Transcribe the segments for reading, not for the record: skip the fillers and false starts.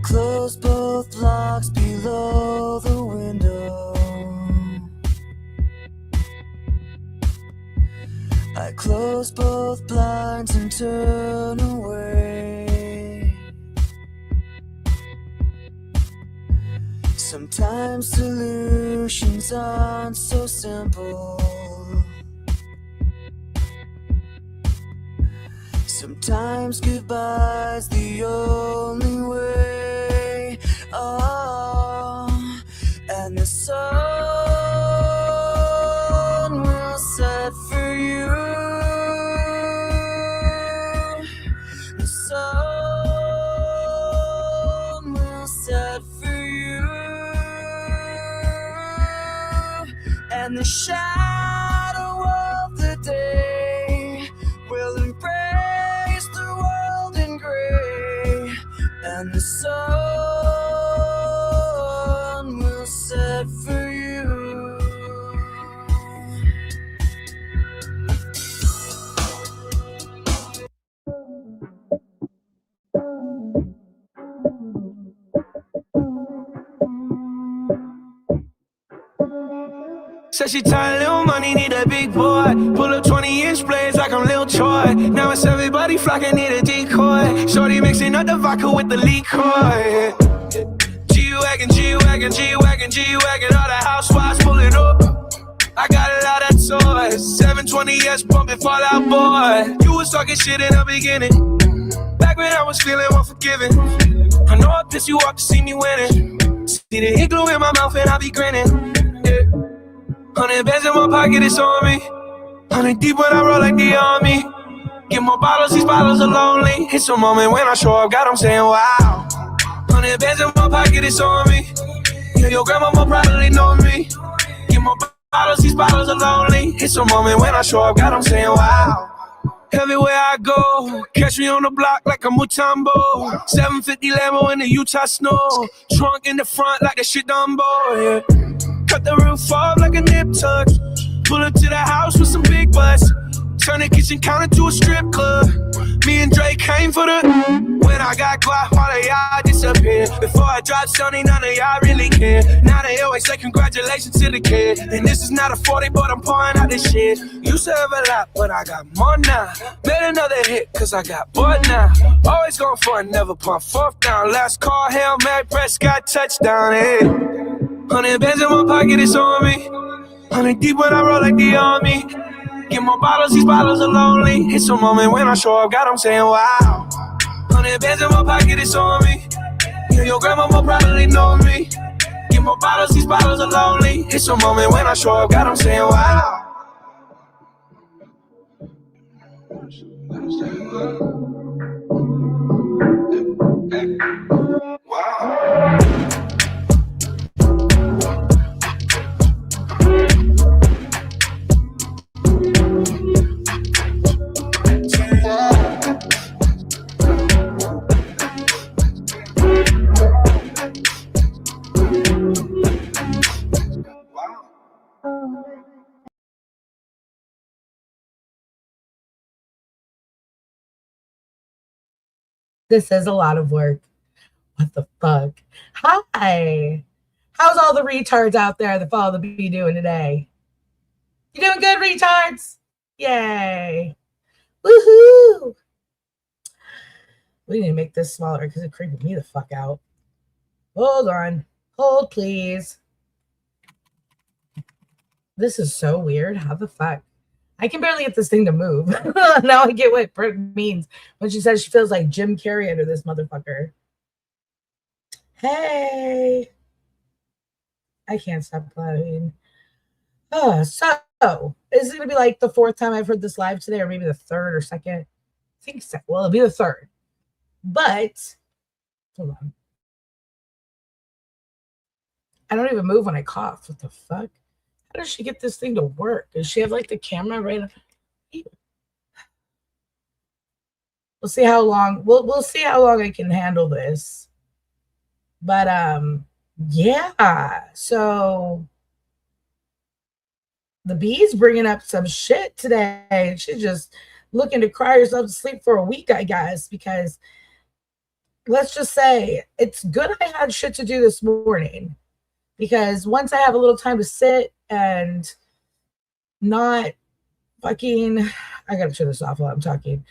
close both locks below the window. I close both blinds and turn away. Sometimes solutions aren't so simple. Sometimes goodbye's the only way. Oh, and the sun will set for you. The sun will set for you. And the shadow of the day will embrace the world in gray. And the sun will set for you. Said she tired, little money, need a big boy. Pull up 20-inch blades like I'm Lil Troy. Now it's everybody flocking, need a decoy. Shorty mixing up the vodka with the liquor. G-Wagon, G-Wagon, G-Wagon, G-Wagon. All the housewives pull it up. I got a lot of toys. 720S pumping Fallout Boy. You was talking shit in the beginning, back when I was feeling unforgiving. I know I pissed you off to see me winning. See the igloo in my mouth and I be grinning. Yeah. 100 bands in my pocket, it's on me. 100 deep when I roll like the army. Get more bottles, these bottles are lonely. It's a moment when I show up, God, I'm saying wow. 100 bands in my pocket, it's on me. Yeah, your grandma will probably know me. Get more bottles, these bottles are lonely. It's a moment when I show up, God, I'm saying wow. Everywhere I go, catch me on the block like a Mutombo. 750 Lambo in the Utah snow. Trunk in the front like a shit Dumbo, yeah. Cut the roof off like a nip tuck. Pull up to the house with some big butts. Turn the kitchen counter to a strip club. Me and Drake came for the. When I got quiet, all of y'all disappeared. Before I dropped Sony, none of y'all really care. Now they always say congratulations to the kid. And this is not a 40, but I'm pouring out this shit. Used to have a lot, but I got more now. Made another hit, cause I got bored now. Always going for it, never pump fourth down. Last call, Hail Mary, Prescott, touchdown, hey. 100 bands in my pocket, it's on me. 100 deep when I roll like the army. Get more bottles, these bottles are lonely. It's a moment when I show up, God, I'm saying wow. 100 bands in my pocket, it's on me. Yeah, your grandma will probably know me. Get more bottles, these bottles are lonely. It's a moment when I show up, God, I'm saying wow. Wow. This is a lot of work. What the fuck? Hi. How's all the retards out there that follow the Bee doing today? You doing good, retards? Yay. Woohoo. We need to make this smaller because it creeped me the fuck out. Hold on. Hold, please. This is so weird. How the fuck? I can barely get this thing to move. Now I get what Britt means when she says she feels like Jim Carrey under this motherfucker. Hey. I can't stop laughing. So, is it going to be like the fourth time I've heard this live today, or maybe the third or second? I think so. Well, it'll be the third. But, hold on. I don't even move when I cough. What the fuck? How does she get this thing to work? Does she have like the camera right up? We'll see how long. We'll see how long I can handle this. But yeah. So the Bee's bringing up some shit today. She's just looking to cry herself to sleep for a week, I guess, because let's just say it's good I had shit to do this morning, because once I have a little time to sit and not fucking, I gotta turn this off while I'm talking.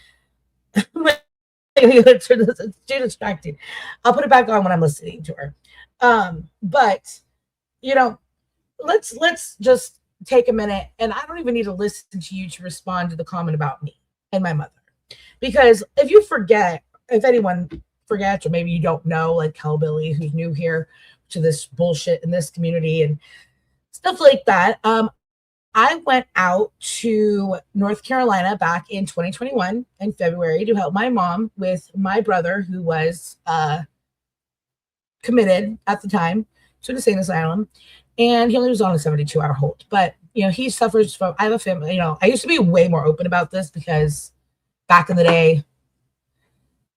It's too distracting. I'll put it back on when I'm listening to her. But you know, let's just take a minute, and I don't even need to listen to you to respond to the comment about me and my mother. Because if anyone forgets, or maybe you don't know, like Hellbilly, who's new here to this bullshit in this community and stuff like that. I went out to North Carolina back in 2021 in February to help my mom with my brother, who was committed at the time to an insane asylum. And he only was on a 72-hour hold. But, he suffers from, I have a family, I used to be way more open about this because back in the day,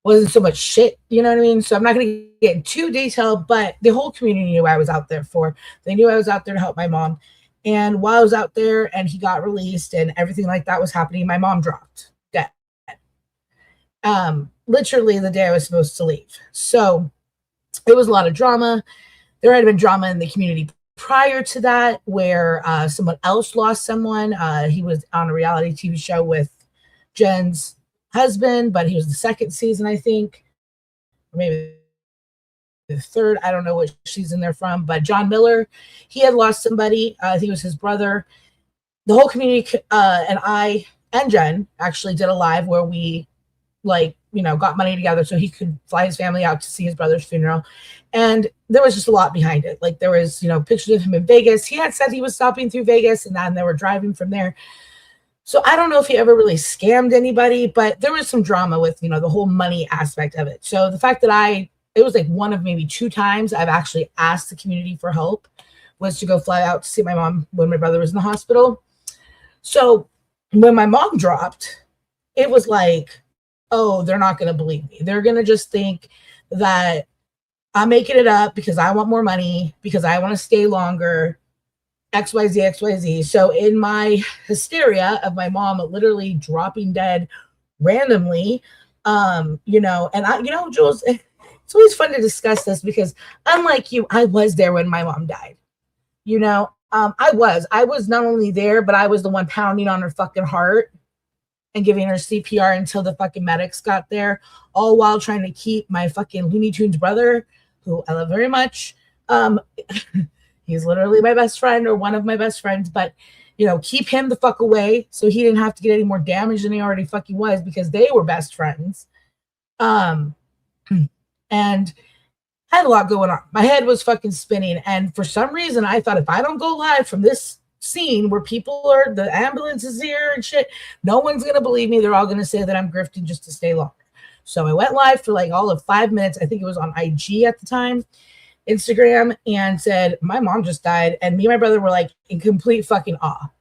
wasn't so much shit, you know what I mean? So I'm not going to get into detail, but the whole community knew I was out there for. They knew I was out there to help my mom. And while I was out there and he got released and everything like that was happening, my mom dropped dead. Literally the day I was supposed to leave. So it was a lot of drama. There had been drama in the community prior to that where someone else lost someone. He was on a reality TV show with Jen's husband, but he was the second season, I think, or maybe the third. I don't know what she's in there from, but John Miller, he had lost somebody. I think it was his brother. The whole community and I and Jen actually did a live where we got money together so he could fly his family out to see his brother's funeral. And there was just a lot behind it. Like there was, pictures of him in Vegas. He had said he was stopping through Vegas and then they were driving from there. So I don't know if he ever really scammed anybody, but there was some drama with, the whole money aspect of it. So the fact that it was like one of maybe 2 times I've actually asked the community for help was to go fly out to see my mom when my brother was in the hospital. So when my mom dropped, it was like, oh, they're not going to believe me. They're going to just think that I'm making it up because I want more money, because I want to stay longer, XYZ, XYZ. So in my hysteria of my mom literally dropping dead randomly, and Jules, it's always fun to discuss this because unlike you, I was there when my mom died. I was not only there, but I was the one pounding on her fucking heart and giving her CPR until the fucking medics got there, all while trying to keep my fucking Looney Tunes brother, who I love very much. He's literally my best friend, or one of my best friends, but keep him the fuck away so he didn't have to get any more damage than he already fucking was, because they were best friends. And I had a lot going on. My head was fucking spinning. And for some reason, I thought if I don't go live from this scene where the ambulance is here and shit, no one's going to believe me. They're all going to say that I'm grifting just to stay longer. So I went live for like all of 5 minutes. I think it was on IG at the time, Instagram, and said, my mom just died. And me and my brother were like in complete fucking awe.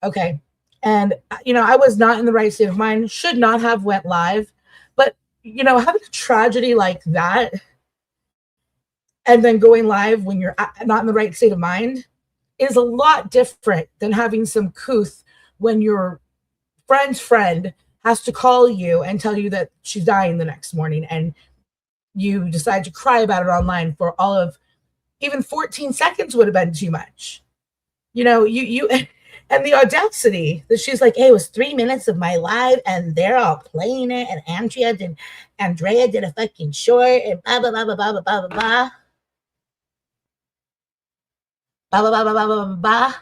Okay. And, I was not in the right state of mind, should not have went live. But, having a tragedy like that and then going live when you're not in the right state of mind is a lot different than having some couth when your friend's friend has to call you and tell you that she's dying the next morning, and you decide to cry about it online for all of even 14 seconds would have been too much. You and the audacity that she's like, hey, it was 3 minutes of my life and they're all playing it, and Andrea did a fucking short and blah blah blah blah blah blah blah blah. Blah, blah, blah, blah, blah, blah, blah.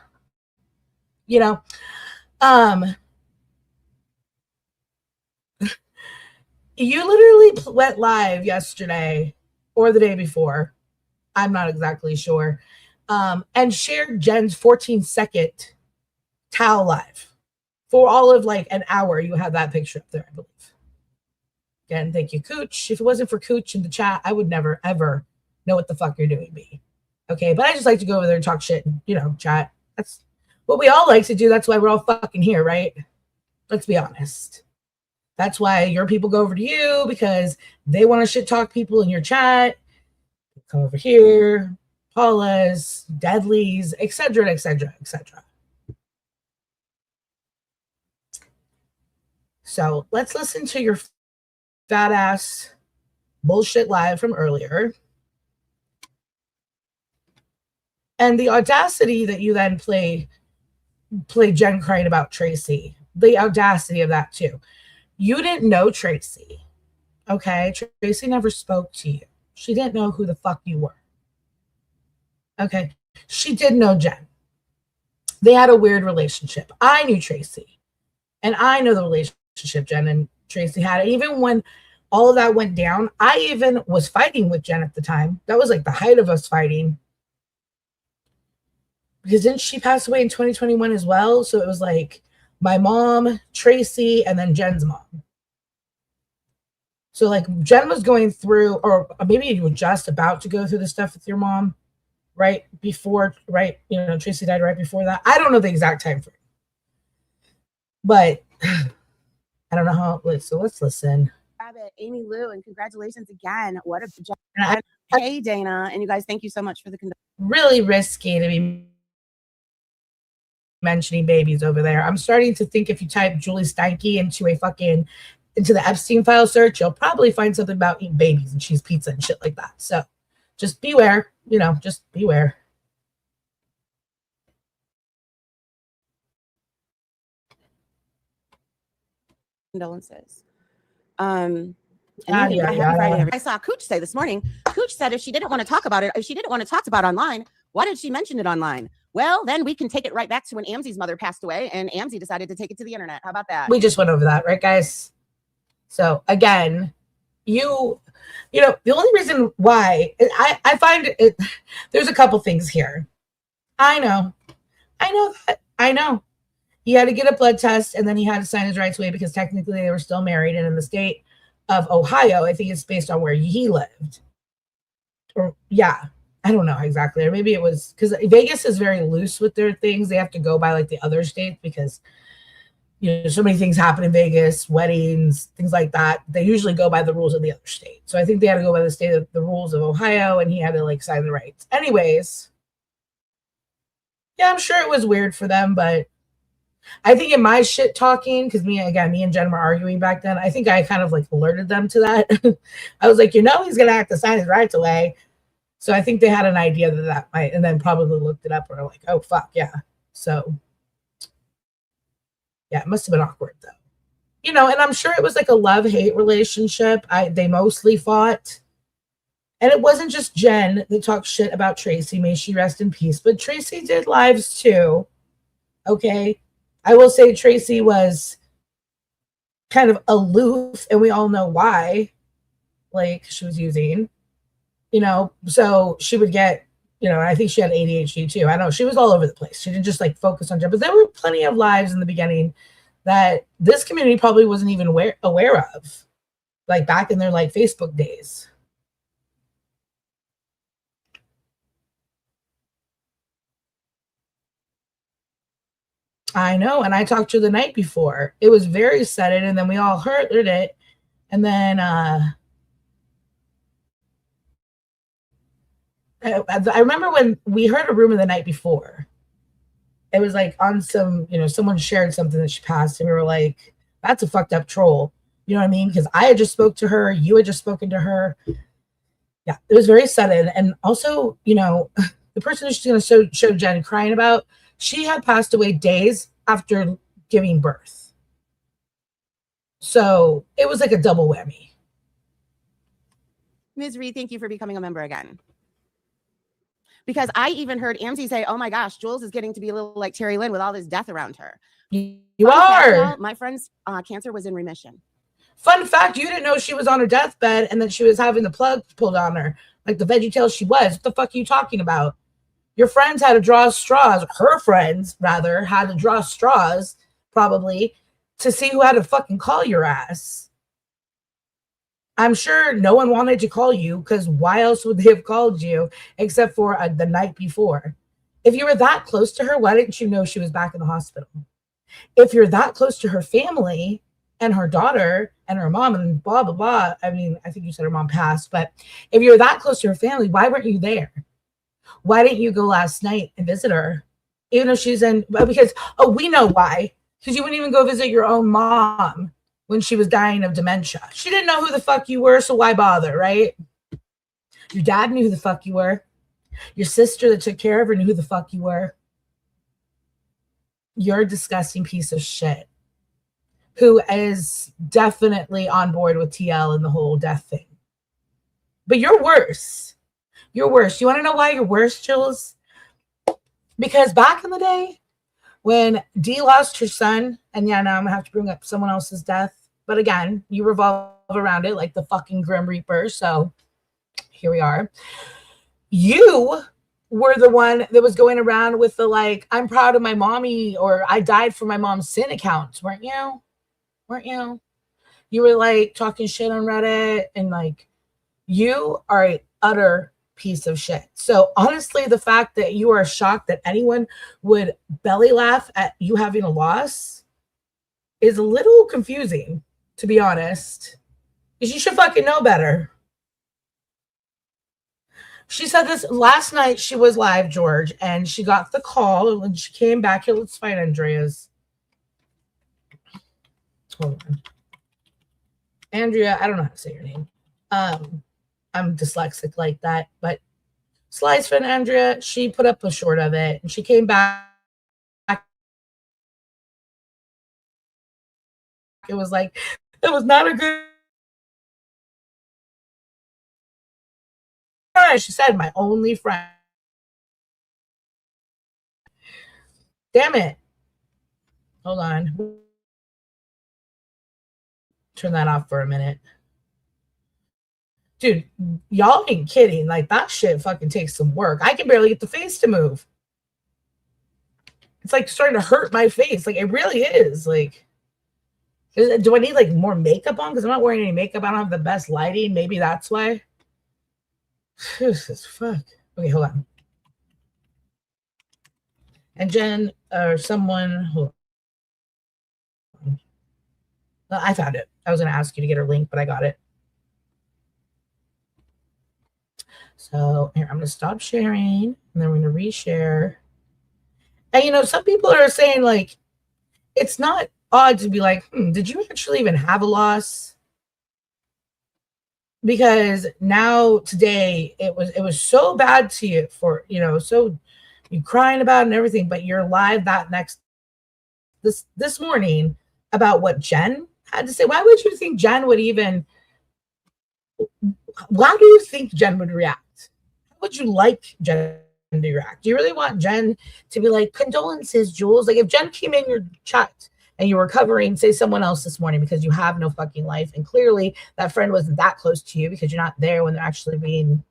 You literally went live yesterday or the day before, I'm not exactly sure, and shared Jen's 14-second towel live for all of like an hour. You have that picture up there, I believe. Again, thank you, Cooch. If it wasn't for Cooch in the chat, I would never, ever know what the fuck you're doing, B. Okay, but I just like to go over there and talk shit and, chat. That's what we all like to do. That's why we're all fucking here, right? Let's be honest. That's why your people go over to you, because they want to shit talk people in your chat. Come over here, Paula's, Deadly's, etc., etc., etc. So let's listen to your fat ass bullshit lie from earlier. And the audacity that you then play Jen crying about Tracy. The audacity of that too. You didn't know Tracy. Okay? Tracy never spoke to you. She didn't know who the fuck you were. Okay? She did know Jen. They had a weird relationship. I knew Tracy. And I know the relationship Jen and Tracy had. Even when all of that went down, I even was fighting with Jen at the time. That was like the height of us fighting. Because didn't she pass away in 2021 as well? So it was like my mom, Tracy, and then Jen's mom. So like Jen was going through, or maybe you were just about to go through the stuff with your mom right before, right? You know, Tracy died right before that. I don't know the exact time frame. But I don't know how, so let's listen. Amy Lou, and congratulations again. What a hey Dana, and you guys, thank you so much for the really risky to be mentioning babies over there. I'm starting to think if you type Julie Steinke into the Epstein file search, you'll probably find something about eating babies and cheese pizza and shit like that. So just beware, just beware. Condolences. And happy Friday. I saw Cooch say this morning, Cooch said if she didn't want to talk about it, if she didn't want to talk about it online, why did she mention it online? Well, then we can take it right back to when Amzi's mother passed away and Amzi decided to take it to the internet. How about that? We just went over that, right, guys? So again, the only reason why I find it, there's a couple things here. I know he had to get a blood test and then he had to sign his rights away because technically they were still married. And in the state of Ohio, I think it's based on where he lived. Or yeah, I don't know exactly. Or maybe it was because Vegas is very loose with their things. They have to go by like the other states because so many things happen in Vegas, weddings, things like that. They usually go by the rules of the other state. So I think they had to go by the rules of Ohio, and he had to like sign the rights. Anyways, yeah, I'm sure it was weird for them, but I think in my shit talking, because me and Jen were arguing back then, I think I kind of like alerted them to that. I was like, he's gonna have to sign his rights away. So I think they had an idea that might, and then probably looked it up and were like, oh fuck yeah. So yeah, it must have been awkward though. And I'm sure it was like a love-hate relationship. They mostly fought. And it wasn't just Jen that talked shit about Tracy. May she rest in peace. But Tracy did lives too. Okay. I will say Tracy was kind of aloof, and we all know why. Like she was using, so she would get, I think she had ADHD too. I know she was all over the place. She didn't just like focus on Jen, but there were plenty of lives in the beginning that this community probably wasn't even aware of, like back in their like Facebook days. I know, and I talked to her the night before. It was very sudden, and then we all heard it, and then I remember when we heard a rumor the night before. It was like on some, someone shared something that she passed, and we were like, that's a fucked up troll. You know what I mean? Because I had just spoke to her, you had just spoken to her. Yeah, it was very sudden. And also, the person who's going to show Jen crying about, she had passed away days after giving birth. So it was like a double whammy. Ms. Reed, thank you for becoming a member again. Because I even heard Amzi say, oh my gosh, Jules is getting to be a little like Terry Lynn with all this death around her. You are. My friend's cancer was in remission. Fun fact, you didn't know she was on her deathbed and that she was having the plug pulled on her, like the VeggieTales she was. What the fuck are you talking about? Your friends had to draw straws. Her friends, rather, had to draw straws, probably, to see who had to fucking call your ass. I'm sure no one wanted to call you, because why else would they have called you except for the night before? If you were that close to her, why didn't you know she was back in the hospital? If you're that close to her family and her daughter and her mom and blah, blah, blah. I mean, I think you said her mom passed, but if you're that close to her family, why weren't you there? Why didn't you go last night and visit her? Even though she's in, because, we know why. Because you wouldn't even go visit your own mom when she was dying of dementia. She didn't know who the fuck you were, so why bother, right? Your dad knew who the fuck you were. Your sister that took care of her knew who the fuck you were. You're a disgusting piece of shit who is definitely on board with TL and the whole death thing. But you're worse. You're worse. You want to know why you're worse, Jules? Because back in the day, when Dee lost her son, and yeah, now I'm going to have to bring up someone else's death. But again, you revolve around it like the fucking Grim Reaper. So here we are. You were the one that was going around with the like, I'm proud of my mommy, or I died for my mom's sin accounts, weren't you? Weren't you? You were like talking shit on Reddit, and like, you are an utter piece of shit. So honestly, the fact that you are shocked that anyone would belly laugh at you having a loss is a little confusing, to be honest. Because you should fucking know better. She said this last night. She was live, George, and she got the call. And when she came back here, let's find Andrea's. Hold on. Andrea, I don't know how to say your name. I'm dyslexic like that, but Slice friend Andrea, she put up a short of it, and she came back. It was like, it was not a good. She said, my only friend. Damn it. Hold on. Turn that off for a minute. Dude, y'all ain't kidding. Like, that shit fucking takes some work. I can barely get the face to move. It's like starting to hurt my face. Like, it really is. Like, do I need like more makeup on? Because I'm not wearing any makeup. I don't have the best lighting. Maybe that's why. Jesus, fuck. Okay, hold on. And Jen or someone, hold on. I found it. I was going to ask you to get her link, but I got it. So here, I'm going to stop sharing, and then we're going to reshare. And, you know, some people are saying, like, it's not odd to be like, did you actually even have a loss? Because now today it was so bad to you for, you know, so you crying about it and everything, but you're live that this morning about what Jen had to say. Why would you think Jen would even, how do you think Jen would react? How would you like Jen to react? Do you really want Jen to be like, condolences, Jules? Like, if Jen came in your chat and you were covering, say, someone else this morning because you have no fucking life, and clearly that friend wasn't that close to you because you're not there when they're actually being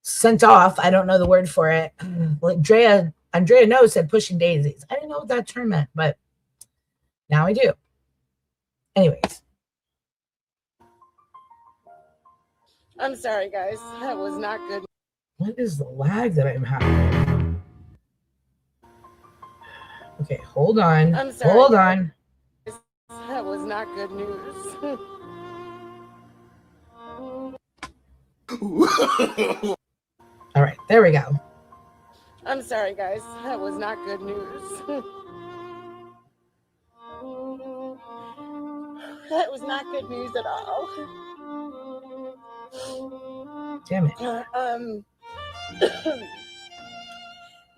sent off. I don't know the word for it. Like Andrea knows said pushing daisies. I didn't know what that term meant, but now I do. Anyways. I'm sorry, guys. That was not good. What is the lag that I'm having? Okay, hold on. I'm sorry. Hold on. That was not good news. All right, there we go. I'm sorry, guys. That was not good news. That was not good news at all. Damn it.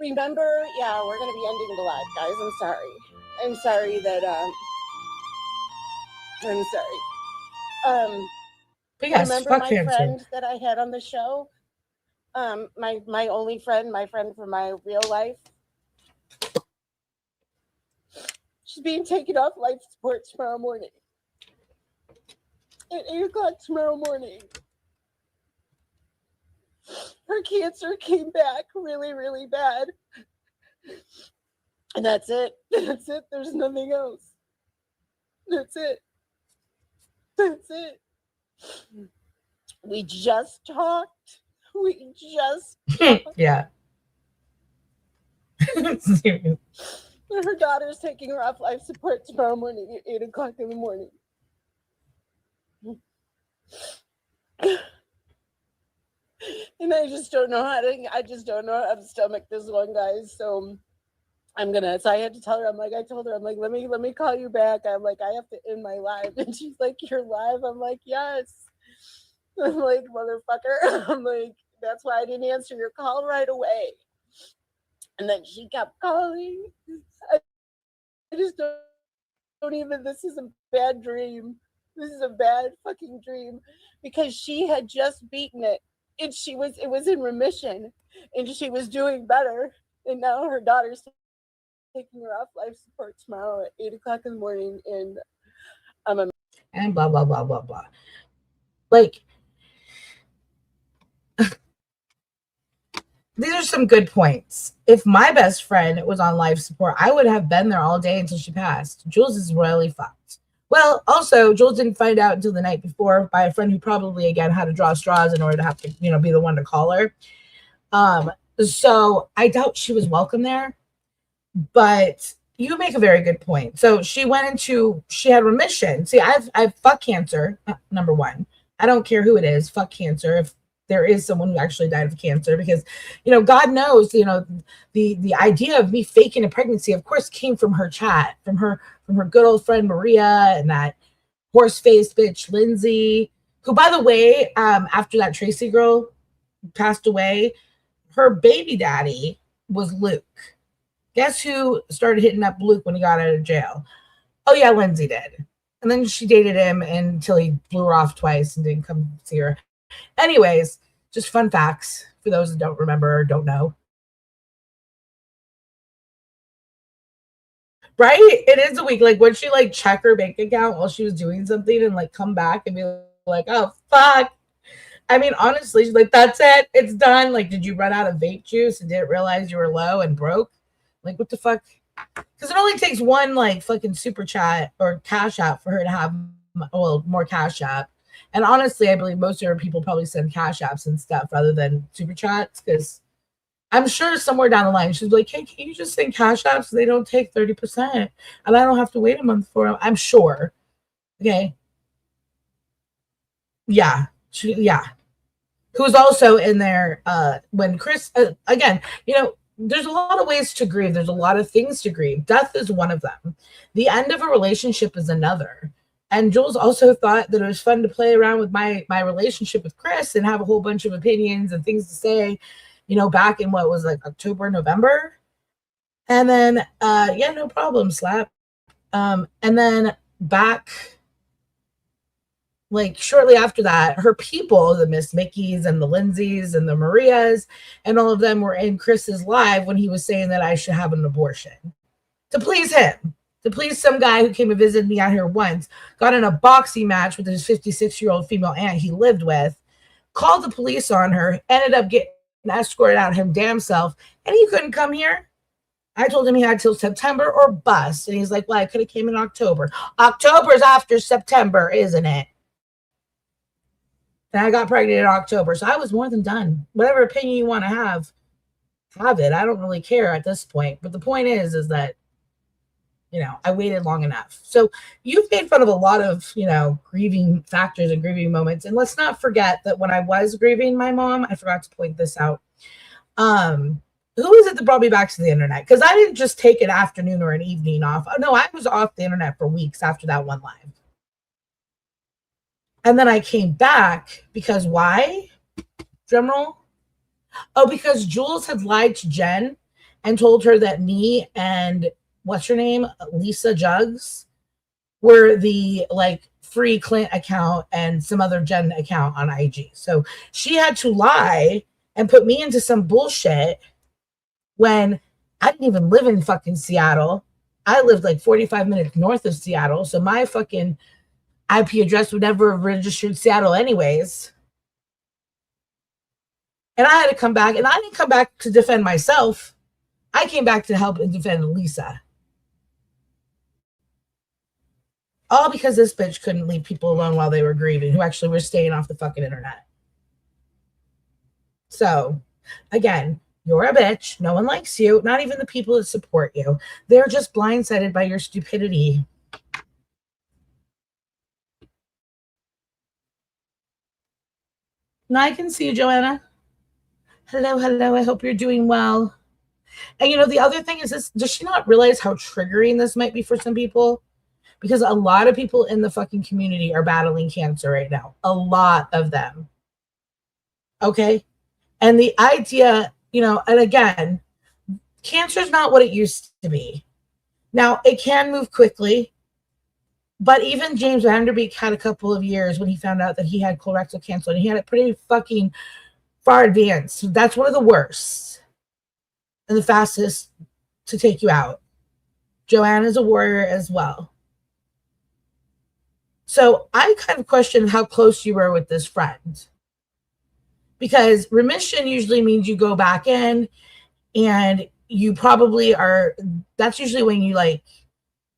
Remember, yeah, we're going to be ending the live, guys. I'm sorry. I'm sorry that, I'm sorry. But yes, remember fuck my cancer. friend that I had on the show? My only friend, my friend from my real life. She's being taken off life support tomorrow morning. At 8 o'clock tomorrow morning. Her cancer came back really, really bad. And that's it. That's it. There's nothing else. That's it. That's it. We just talked. We just talked. Yeah. Her daughter's taking her off life support tomorrow morning at 8 o'clock in the morning. And I just don't know how to stomach this one, guys. So So I had to tell her, I told her, let me call you back. I'm like, I have to end my live. And she's like, you're live? I'm like, yes. I'm like, motherfucker. I'm like, that's why I didn't answer your call right away. And then she kept calling. I just don't even, this is a bad dream. This is a bad fucking dream because she had just beaten it and it was in remission and she was doing better. And now her daughter's taking her off life support tomorrow at 8:00 in the morning. And and blah, blah, blah, blah, blah. Like, these are some good points. If my best friend was on life support, I would have been there all day until she passed. Jules is royally fucked. Well, also, Jules didn't find out until the night before by a friend who probably, again, had to draw straws in order to have to, be the one to call her. So I doubt she was welcome there. But you make a very good point. So she had remission. See, I've fuck cancer, number one. I don't care who it is, fuck cancer. If there is someone who actually died of cancer, because God knows, the idea of me faking a pregnancy, of course, came from her chat, from her good old friend Maria, and that horse-faced bitch Lindsay, who, by the way, after that Tracy girl passed away, her baby daddy was Luke. Guess who started hitting up Luke when he got out of jail? Oh yeah, Lindsay did. And then she dated him until he blew her off twice and didn't come see her. Anyways, just fun facts for those that don't remember or don't know. Right? It is a week. Like, would she check her bank account while she was doing something and come back and be like, oh fuck. I mean, honestly, she's like, that's it. It's done. Like, did you run out of vape juice and didn't realize you were low and broke? Like, what the fuck? Because it only takes one fucking super chat or cash app for her to have more cash app. And honestly, I believe most of her people probably send cash apps and stuff rather than super chats, because I'm sure somewhere down the line she's like, hey, can you just send cash apps? They don't take 30% and I don't have to wait a month for them. I'm sure. Okay. Yeah. Who's also in there when Chris, again, there's a lot of ways to grieve. There's a lot of things to grieve. Death is one of them. The end of a relationship is another. And Jules also thought that it was fun to play around with my relationship with Chris and have a whole bunch of opinions and things to say, back in what was October, November. And then, yeah, no problem, slap. And then back, shortly after that, her people, the Miss Mickeys and the Lindsays and the Marias and all of them were in Chris's live when he was saying that I should have an abortion to please him, to please some guy who came and visited me out here once, got in a boxing match with his 56-year-old female aunt he lived with, called the police on her, ended up getting escorted out him damn self, and he couldn't come here. I told him he had till September or bust, and he's like, well, I could have came in October. October's after September, isn't it? And I got pregnant in October, so I was more than done. Whatever opinion you want to have it. I don't really care at this point. But the point is that, I waited long enough. So you've made fun of a lot of, grieving factors and grieving moments. And let's not forget that when I was grieving my mom, I forgot to point this out. Who is it that brought me back to the internet? Because I didn't just take an afternoon or an evening off. Oh, no, I was off the internet for weeks after that one live. And then I came back because why? Drumroll. Oh, because Jules had lied to Jen and told her that me and what's her name, Lisa Jugs, were the free Clint account and some other Jen account on IG. So she had to lie and put me into some bullshit when I didn't even live in fucking Seattle. I lived 45 minutes north of Seattle. So my fucking IP address would never have registered Seattle anyways. And I had to come back, and I didn't come back to defend myself. I came back to help and defend Lisa. All because this bitch couldn't leave people alone while they were grieving, who actually were staying off the fucking internet. So, again, you're a bitch. No one likes you. Not even the people that support you. They're just blindsided by your stupidity. Now I can see you, Joanna. Hello. I hope you're doing well. And you know, the other thing is this, does she not realize how triggering this might be for some people? Because a lot of people in the fucking community are battling cancer right now. A lot of them. Okay? And the idea, you know, and again, cancer is not what it used to be. Now, it can move quickly, but even James Vanderbeek had a couple of years when he found out that he had colorectal cancer, and he had it pretty fucking far advanced. So that's one of the worst and the fastest to take you out. Joanne is a warrior as well. So I kind of questioned how close you were with this friend, because remission usually means you go back in and you probably are, that's usually when you like,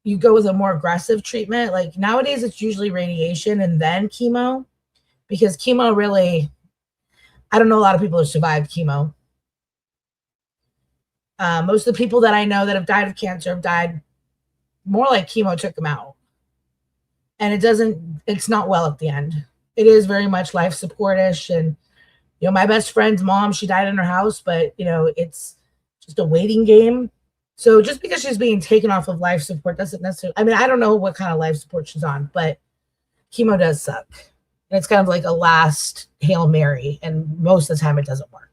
you go with a more aggressive treatment. Like nowadays it's usually radiation and then chemo, because chemo really, I don't know a lot of people who survived chemo. Most of the people that I know that have died of cancer have died more like chemo took them out. And it's not well at the end. It is very much life support-ish. And, you know, my best friend's mom, she died in her house, but, you know, it's just a waiting game. So just because she's being taken off of life support doesn't necessarily, I mean, I don't know what kind of life support she's on, but chemo does suck. And it's kind of like a last Hail Mary. And most of the time it doesn't work.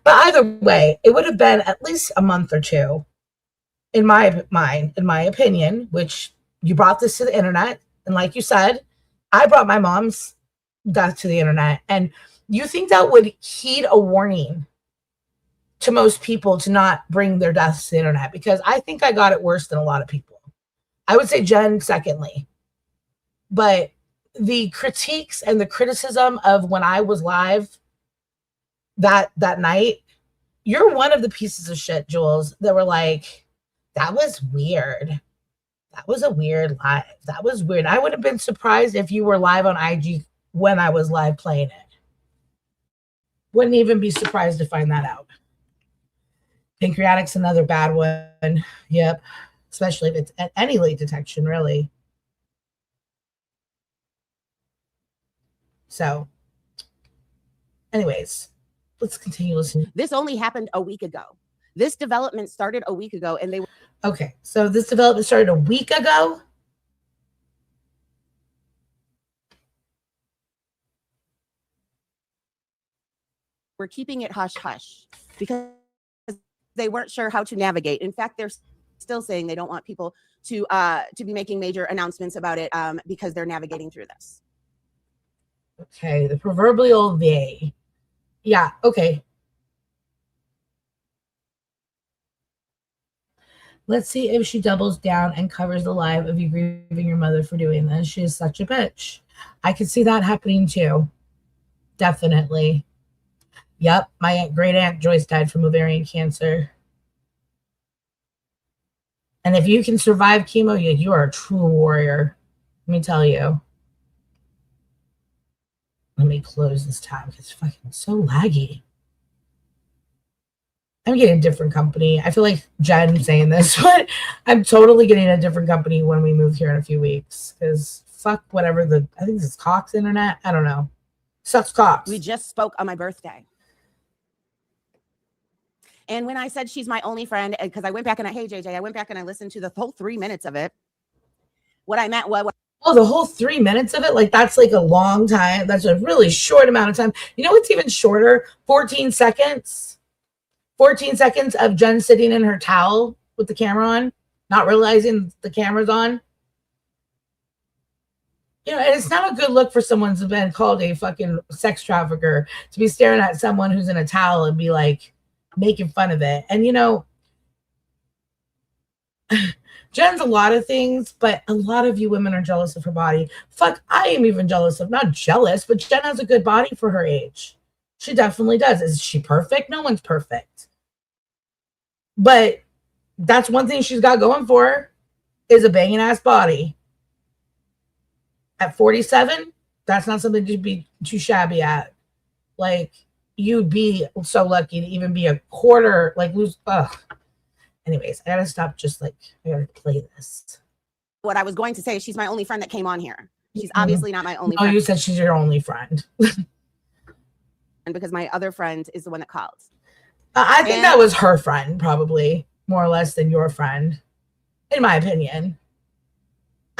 But either way, it would have been at least a month or two, in my mind, in my opinion, which you brought this to the internet. And like you said, I brought my mom's death to the internet. And you think that would heed a warning to most people to not bring their deaths to the internet? Because I think I got it worse than a lot of people. I would say Jen secondly. But the critiques and the criticism of when I was live that night, you're one of the pieces of shit, Jules, that were like, that was weird. That was a weird live. That was weird. I would have been surprised if you were live on IG when I was live playing it. Wouldn't even be surprised to find that out. Pancreatic's another bad one. Yep. Especially if it's at any late detection, really. So, anyways, let's continue listening. This only happened a week ago. This development started a week ago, and they were okay. So this development started a week ago. We're keeping it hush hush because they weren't sure how to navigate. In fact, they're still saying they don't want people to be making major announcements about it because they're navigating through this. Okay, the proverbial they. Yeah, okay. Let's see if she doubles down and covers the live of you grieving your mother for doing this. She is such a bitch. I could see that happening too. Definitely. Yep, my great aunt Joyce died from ovarian cancer. And if you can survive chemo, you are a true warrior. Let me tell you. Let me close this tab because it's fucking so laggy. I'm getting a different company. I feel like Jen saying this, but I'm totally getting a different company when we move here in a few weeks. Because fuck whatever I think this is Cox Internet. I don't know. Sucks Cox. We just spoke on my birthday. And when I said she's my only friend, because I went back and hey JJ, I went back and I listened to the whole 3 minutes of it. What I meant was, oh, the whole 3 minutes of it? Like that's like a long time. That's a really short amount of time. You know what's even shorter? 14 seconds. 14 seconds of Jen sitting in her towel with the camera on, not realizing the camera's on. You know, and it's not a good look for someone who's been called a fucking sex trafficker to be staring at someone who's in a towel and be like making fun of it. And, you know, Jen's a lot of things, but a lot of you women are jealous of her body. Fuck, I am even jealous of, not jealous, but Jen has a good body for her age. She definitely does. Is she perfect? No one's perfect. But that's one thing she's got going for her, is a banging ass body. At 47, that's not something to be too shabby at. Like, you'd be so lucky to even be a quarter, like lose. Ugh. Anyways, I gotta stop. Just like, I gotta play this. What I was going to say is she's my only friend that came on here. She's obviously not my only friend. Oh, you said she's your only friend. And because my other friend is the one that called. I think that was her friend, probably more or less than your friend, in my opinion.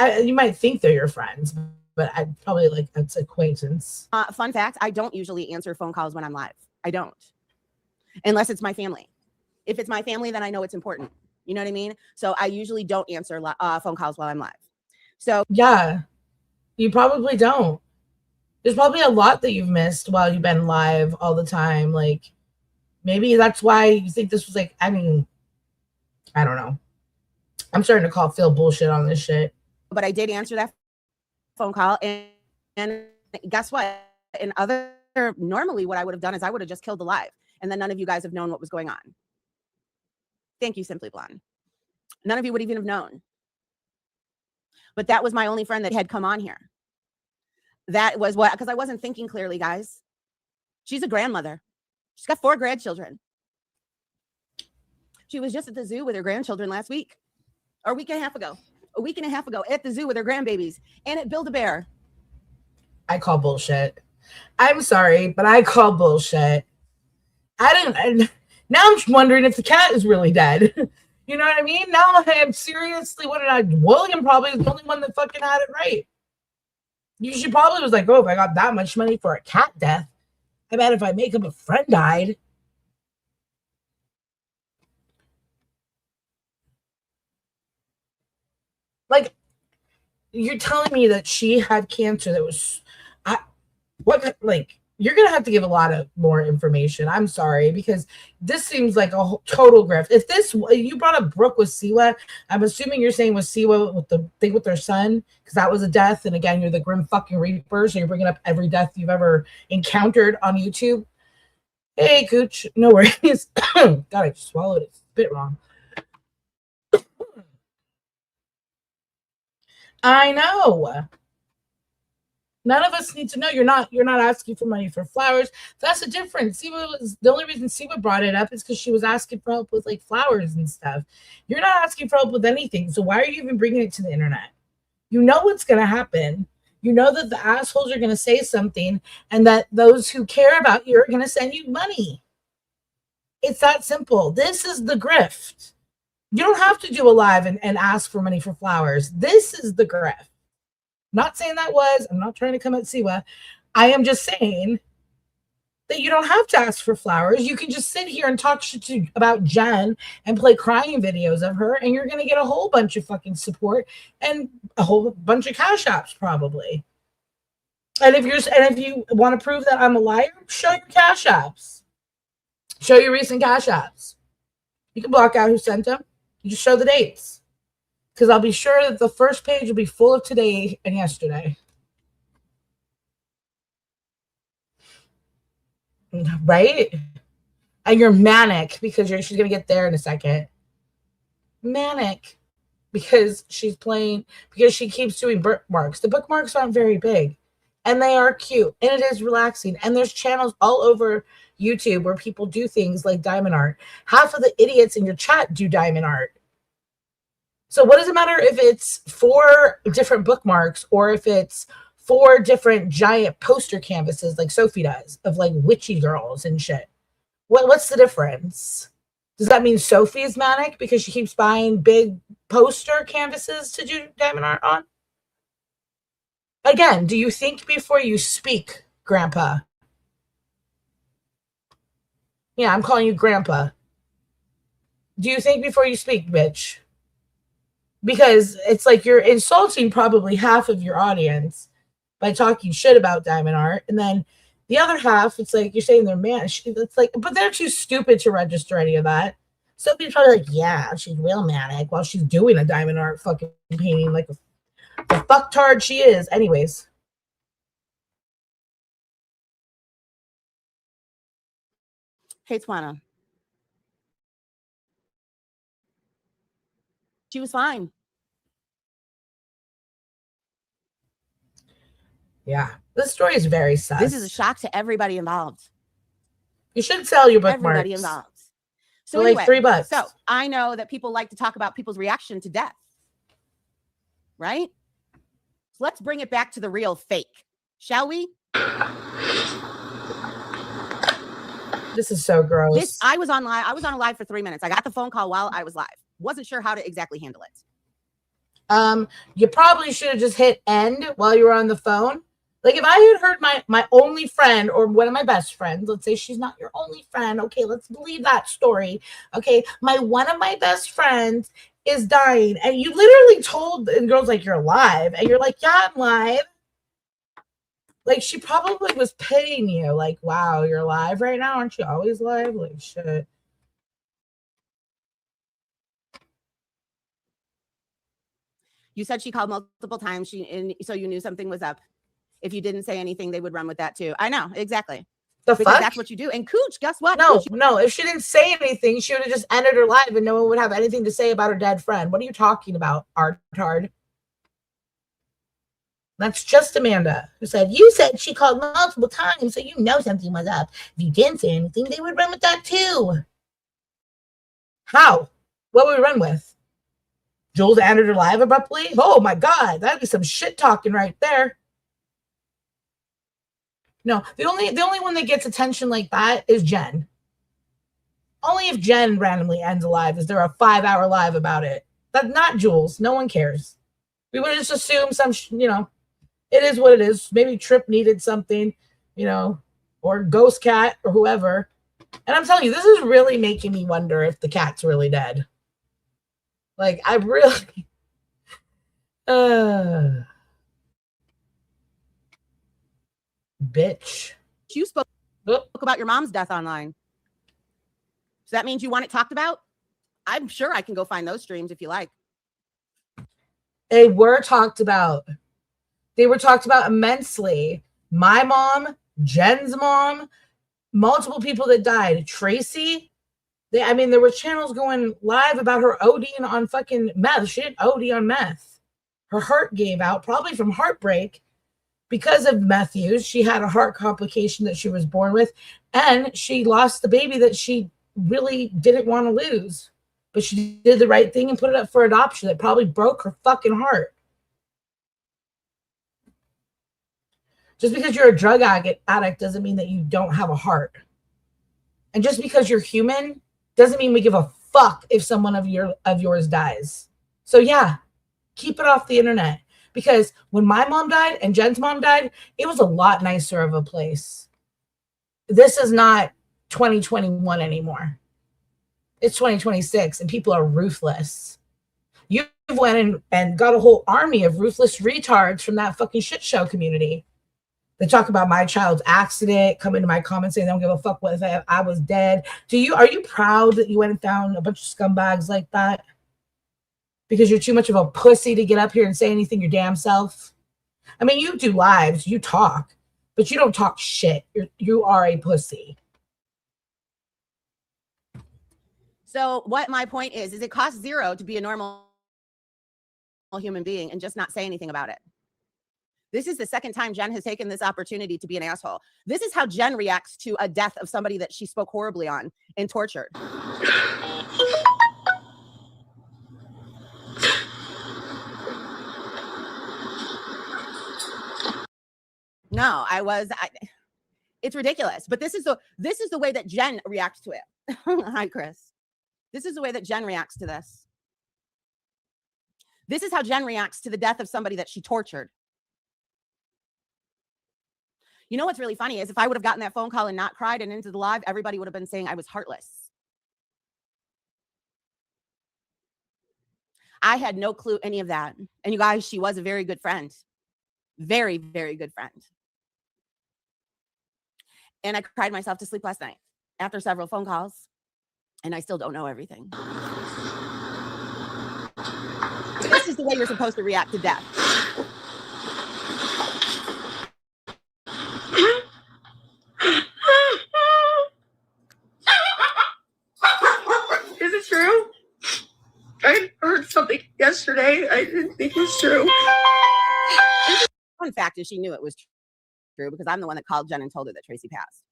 You might think they're your friends, but I probably like it's acquaintance. Fun fact: I don't usually answer phone calls when I'm live. I don't, unless it's my family. If it's my family, then I know it's important. You know what I mean? So I usually don't answer phone calls while I'm live. So yeah, you probably don't. There's probably a lot that you've missed while you've been live all the time. Like maybe that's why you think this was like. I mean, I don't know. I'm starting to call Phil bullshit on this shit. But I did answer that phone call, and guess what? Normally what I would have done is I would have just killed the live, and then none of you guys have known what was going on. Thank you, Simply Blonde. None of you would even have known. But that was my only friend that had come on here. That was what, because I wasn't thinking clearly, guys. She's a grandmother. She's got 4 grandchildren. She was just at the zoo with her grandchildren last week, or a week and a half ago at the zoo with her grandbabies and at Build-A-Bear. I call bullshit. I'm sorry, but I call bullshit. Now I'm wondering if the cat is really dead. You know what I mean? Now I am seriously William probably was the only one that fucking had it right. She probably was like, oh, if I got that much money for a cat death, I bet if I make him a friend died. Like, you're telling me that she had cancer that was, you're going to have to give a lot of more information. I'm sorry, because this seems like a total grift. If you brought up Brooke with Siwa, I'm assuming you're saying with Siwa with the thing with their son, because that was a death. And again, you're the Grim fucking Reaper, so you're bringing up every death you've ever encountered on YouTube. Hey, Cooch, no worries. God, I just swallowed it. Spit wrong. I know. None of us need to know. You're not asking for money for flowers. That's the difference. The only reason Siwa brought it up is because she was asking for help with like flowers and stuff. You're not asking for help with anything. So why are you even bringing it to the internet? You know what's going to happen. You know that the assholes are going to say something and that those who care about you are going to send you money. It's that simple. This is the grift. You don't have to do a live and ask for money for flowers. This is the grift. Not saying I'm not trying to come at Siwa. I am just saying that you don't have to ask for flowers. You can just sit here and talk shit about Jen and play crying videos of her, and you're going to get a whole bunch of fucking support and a whole bunch of cash apps probably. And if you want to prove that I'm a liar, show your cash apps. Show your recent cash apps. You can block out who sent them. You just show the dates. Because I'll be sure that the first page will be full of today and yesterday. Right? And you're manic because she's going to get there in a second. Manic. Because she keeps doing bookmarks. The bookmarks aren't very big. And they are cute. And it is relaxing. And there's channels all over YouTube where people do things like diamond art. Half of the idiots in your chat do diamond art. So what does it matter if it's 4 different bookmarks or if it's 4 different giant poster canvases like Sophie does of like witchy girls and shit? What's the difference? Does that mean Sophie is manic because she keeps buying big poster canvases to do diamond art on? Again, do you think before you speak, Grandpa? Yeah, I'm calling you Grandpa. Do you think before you speak, bitch? Because it's like you're insulting probably half of your audience by talking shit about diamond art. And then the other half, it's like you're saying they're man. It's like, but they're too stupid to register any of that. Somebody's probably like, yeah, she's real manic while she's doing a diamond art fucking painting like the fucktard she is. Anyways. Hey, Twana. She was fine. Yeah, this story is very sus. This is a shock to everybody involved. You should sell your bookmarks. Everybody involved. So for anyway, like $3. So I know that people like to talk about people's reaction to death, right? So let's bring it back to the real fake, shall we? This is so gross. I was on live. I was on a live for 3 minutes. I got the phone call while I was live. Wasn't sure how to exactly handle it. You probably should have just hit end while you were on the phone. Like if I had heard my only friend or one of my best friends, let's say she's not your only friend. Okay, let's believe that story. Okay, one of my best friends is dying, and you literally told the girls like you're live, and you're like, yeah, I'm live. Like she probably was pitying you, like, wow, you're live right now, aren't you always live? Like shit. You said she called multiple times, so you knew something was up. If you didn't say anything, they would run with that too. I know, exactly. Because that's what you do. And Cooch, guess what? No. If she didn't say anything, she would have just ended her live and no one would have anything to say about her dead friend. What are you talking about, Artard? That's just Amanda who said, you said she called multiple times, so you know something was up. If you didn't say anything, they would run with that too. How? What would we run with? Jules ended her live abruptly? Oh my God, that'd be some shit talking right there. No, the only one that gets attention like that is Jen. Only if Jen randomly ends a live is there a 5-hour live about it. That's not Jules. No one cares. We would just assume some, it is what it is. Maybe Trip needed something, or Ghost Cat or whoever. And I'm telling you, this is really making me wonder if the cat's really dead. Like, I really... Bitch. You spoke about your mom's death online. So that means you want it talked about? I'm sure I can go find those streams if you like. They were talked about. They were talked about immensely. My mom, Jen's mom, multiple people that died. Tracy. There were channels going live about her ODing on fucking meth. She didn't OD on meth. Her heart gave out, probably from heartbreak. Because of meth use, she had a heart complication that she was born with, and she lost the baby that she really didn't want to lose. But she did the right thing and put it up for adoption. That probably broke her fucking heart. Just because you're a drug addict doesn't mean that you don't have a heart. And just because you're human doesn't mean we give a fuck if someone of yours dies. So yeah, keep it off the internet. Because when my mom died and Jen's mom died, it was a lot nicer of a place. This is not 2021 anymore. It's 2026 and people are ruthless. You went in and got a whole army of ruthless retards from that fucking shit show community. They talk about my child's accident, come into my comments saying they don't give a fuck what if I was dead. Are you proud that you went and found a bunch of scumbags like that? Because you're too much of a pussy to get up here and say anything your damn self. You do lives, you talk, but you don't talk shit. You are a pussy. So what my point is it costs zero to be a normal human being and just not say anything about it. This is the second time Jen has taken this opportunity to be an asshole. This is how Jen reacts to a death of somebody that she spoke horribly on and tortured. No, it's ridiculous. But this is the way that Jen reacts to it. Hi, Chris. This is the way that Jen reacts to this. This is how Jen reacts to the death of somebody that she tortured. You know what's really funny is if I would have gotten that phone call and not cried and into the live, everybody would have been saying I was heartless. I had no clue any of that. And you guys, she was a very good friend. Very, very good friend. And I cried myself to sleep last night after several phone calls. And I still don't know everything. This is the way you're supposed to react to death. Is it true? I heard something yesterday. I didn't think it was true. Fun fact is she knew it was true because I'm the one that called Jen and told her that Tracy passed.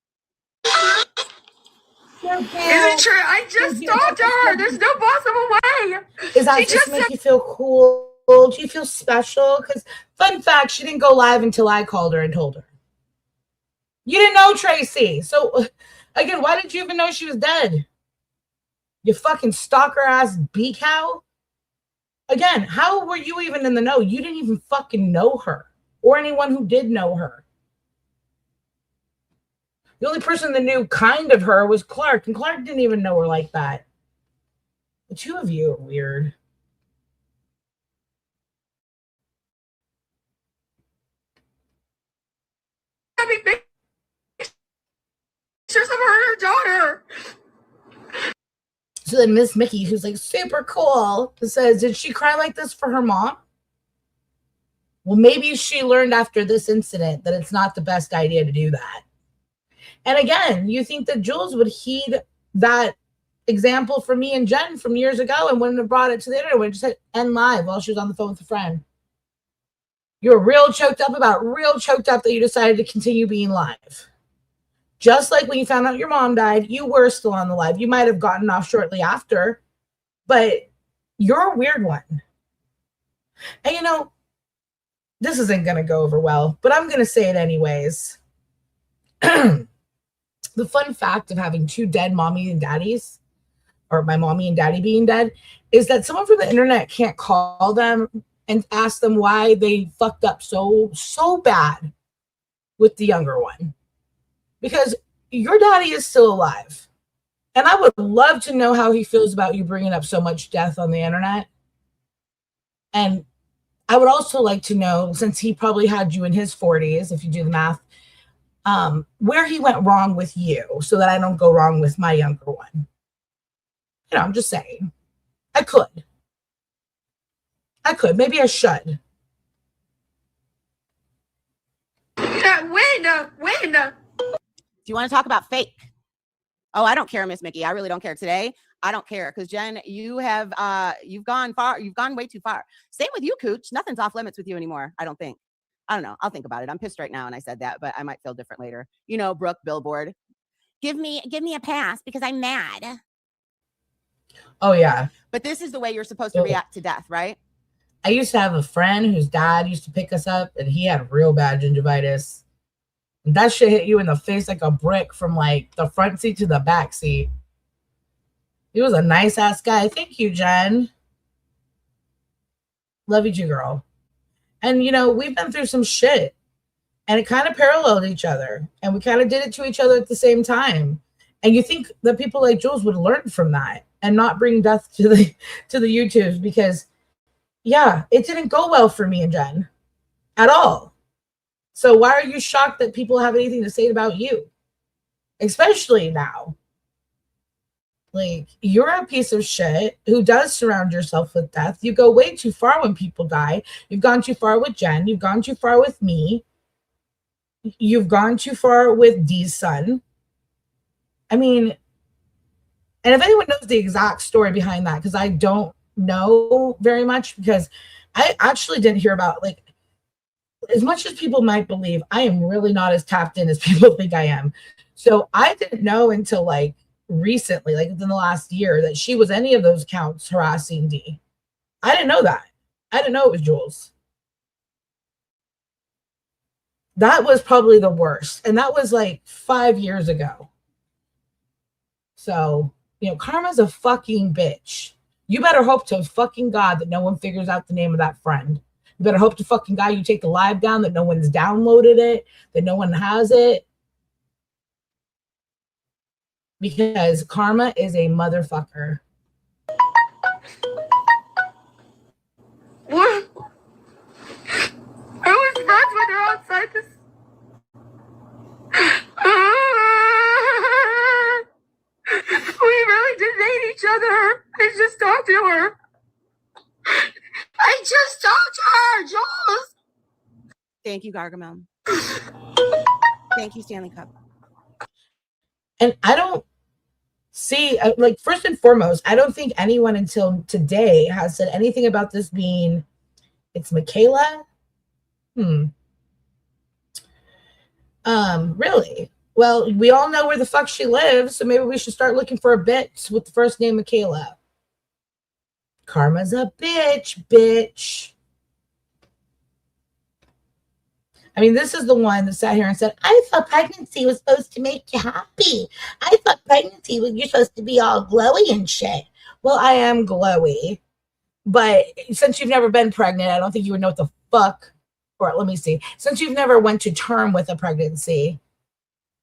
Is it true? I just talked to her. There's no possible way. Does that just make you feel cool? Do you feel special? Because fun fact, she didn't go live until I called her and told her. You didn't know Tracy. So Again, why did you even know she was dead? You fucking stalker ass Beecow. Again, how were you even in the know? You didn't even fucking know her or anyone who did know her. The only person that knew kind of her was Clark, and Clark didn't even know her like that. The two of you are weird. Having pictures of her and her daughter. So then Miss Mickey, who's like super cool, says, did she cry like this for her mom? Well, maybe she learned after this incident that it's not the best idea to do that. And again, you think that Jules would heed that example from me and Jen from years ago and wouldn't have brought it to the internet, would just hit end live while she was on the phone with a friend. You're real choked up that you decided to continue being live. Just like when you found out your mom died, you were still on the live. You might have gotten off shortly after, but you're a weird one. And you know, this isn't going to go over well, but I'm going to say it anyways. The fun fact of having two dead mommy and daddies, or my mommy and daddy being dead, is that someone from the internet can't call them and ask them why they fucked up so bad with the younger one. Because your daddy is still alive. And I would love to know how he feels about you bringing up so much death on the internet. And I would also like to know, since he probably had you in his 40s, if you do the math, where he went wrong with you so that I don't go wrong with my younger one. You know, I'm just saying. I could. Maybe I should. When? Do you want to talk about fake? Oh, I don't care, Miss Mickey. I really don't care today. I don't care because Jen, you've gone far. You've gone way too far. Same with you, Cooch. Nothing's off limits with you anymore. I don't think. I don't know. I'll think about it. I'm pissed right now, and I said that, but I might feel different later. You know, Brooke Billboard. Give me a pass because I'm mad. Oh yeah. But this is the way you're supposed to react to death, right? I used to have a friend whose dad used to pick us up, and he had real bad gingivitis. And that shit hit you in the face like a brick from like the front seat to the back seat. He was a nice ass guy. Thank you, Jen. Love you too, girl. And you know, we've been through some shit, and it kind of paralleled each other, and we kind of did it to each other at the same time. And you think that people like Jules would learn from that and not bring death to the YouTubes, because yeah, it didn't go well for me and Jen at all. So why are you shocked that people have anything to say about you? Especially now. Like, you're a piece of shit who does surround yourself with death. You go way too far when people die. You've gone too far with Jen. You've gone too far with me. You've gone too far with Dee's son. I mean, and if anyone knows the exact story behind that, because I don't know very much, because I actually didn't hear about, like, as much as people might believe, I am really not as tapped in as people think I am. So I didn't know until like recently, like within the last year, that she was any of those accounts harassing Dee. I didn't know that. I didn't know it was Jules. That was probably the worst. And that was like 5 years ago. So, you know, karma's a fucking bitch. You better hope to fucking God that no one figures out the name of that friend. You better hope to fucking God you take the live down, that no one's downloaded it, that no one has it. Because karma is a motherfucker. What? I was friends when they're outside this. We really didn't hate each other. I just talked to her. Jules. Thank you, Gargamel. Thank you, Stanley Cup. And I don't see, like, first and foremost, I don't think anyone until today has said anything about this being, it's Michaela. Really? Well, we all know where the fuck she lives, so maybe we should start looking for a bitch with the first name Michaela. Karma's a bitch. I mean, this is the one that sat here and said, I thought pregnancy was supposed to make you happy. I thought pregnancy was, you're supposed to be all glowy and shit. Well, I am glowy. But since you've never been pregnant, I don't think you would know what the fuck, or let me see. Since you've never went to term with a pregnancy,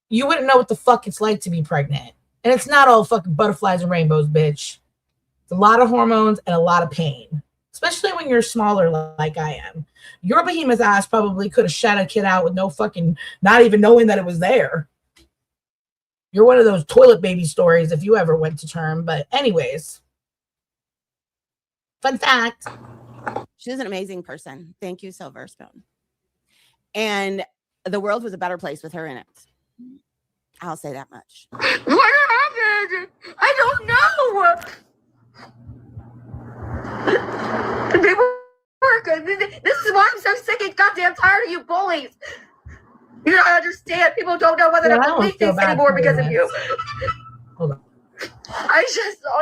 you wouldn't know what the fuck it's like to be pregnant. And it's not all fucking butterflies and rainbows, bitch. It's a lot of hormones and a lot of pain, especially when you're smaller like I am. Your behemoth ass probably could have shot a kid out with no fucking, not even knowing that it was there. You're one of those toilet baby stories if you ever went to term. But anyways, fun fact. She's an amazing person. Thank you, Silver Spoon. And the world was a better place with her in it. I'll say that much. What happened? I don't know. They were good. This is why I'm so sick and goddamn tired of you bullies. You don't understand. People don't know whether to believe things anymore because of you. Hold on.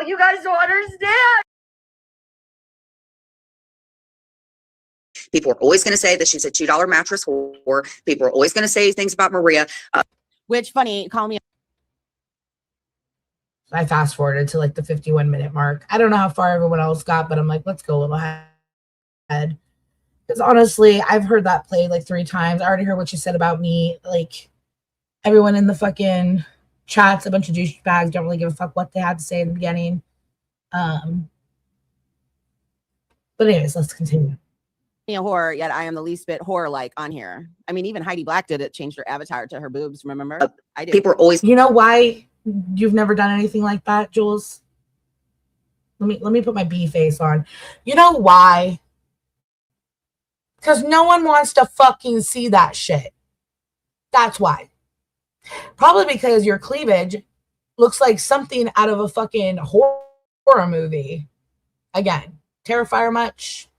You guys don't understand. People are always going to say that she's a $2 mattress whore. People are always going to say things about Maria. Which, funny, call me. I fast forwarded to like the 51-minute mark. I don't know how far everyone else got, but I'm like, let's go a little ahead. Because honestly, I've heard that played like 3 times. I already heard what you said about me. Like, everyone in the fucking chats, a bunch of douchebags, don't really give a fuck what they had to say in the beginning. But anyways, let's continue. A whore, yet I am the least bit whore-like on here. I mean, even Heidi Black did it, changed her avatar to her boobs, remember? I did. People are always... You know why you've never done anything like that, Jules? Let me put my bee face on. You know why? Because no one wants to fucking see that shit. That's why. Probably because your cleavage looks like something out of a fucking horror movie. Again, Terrifier much?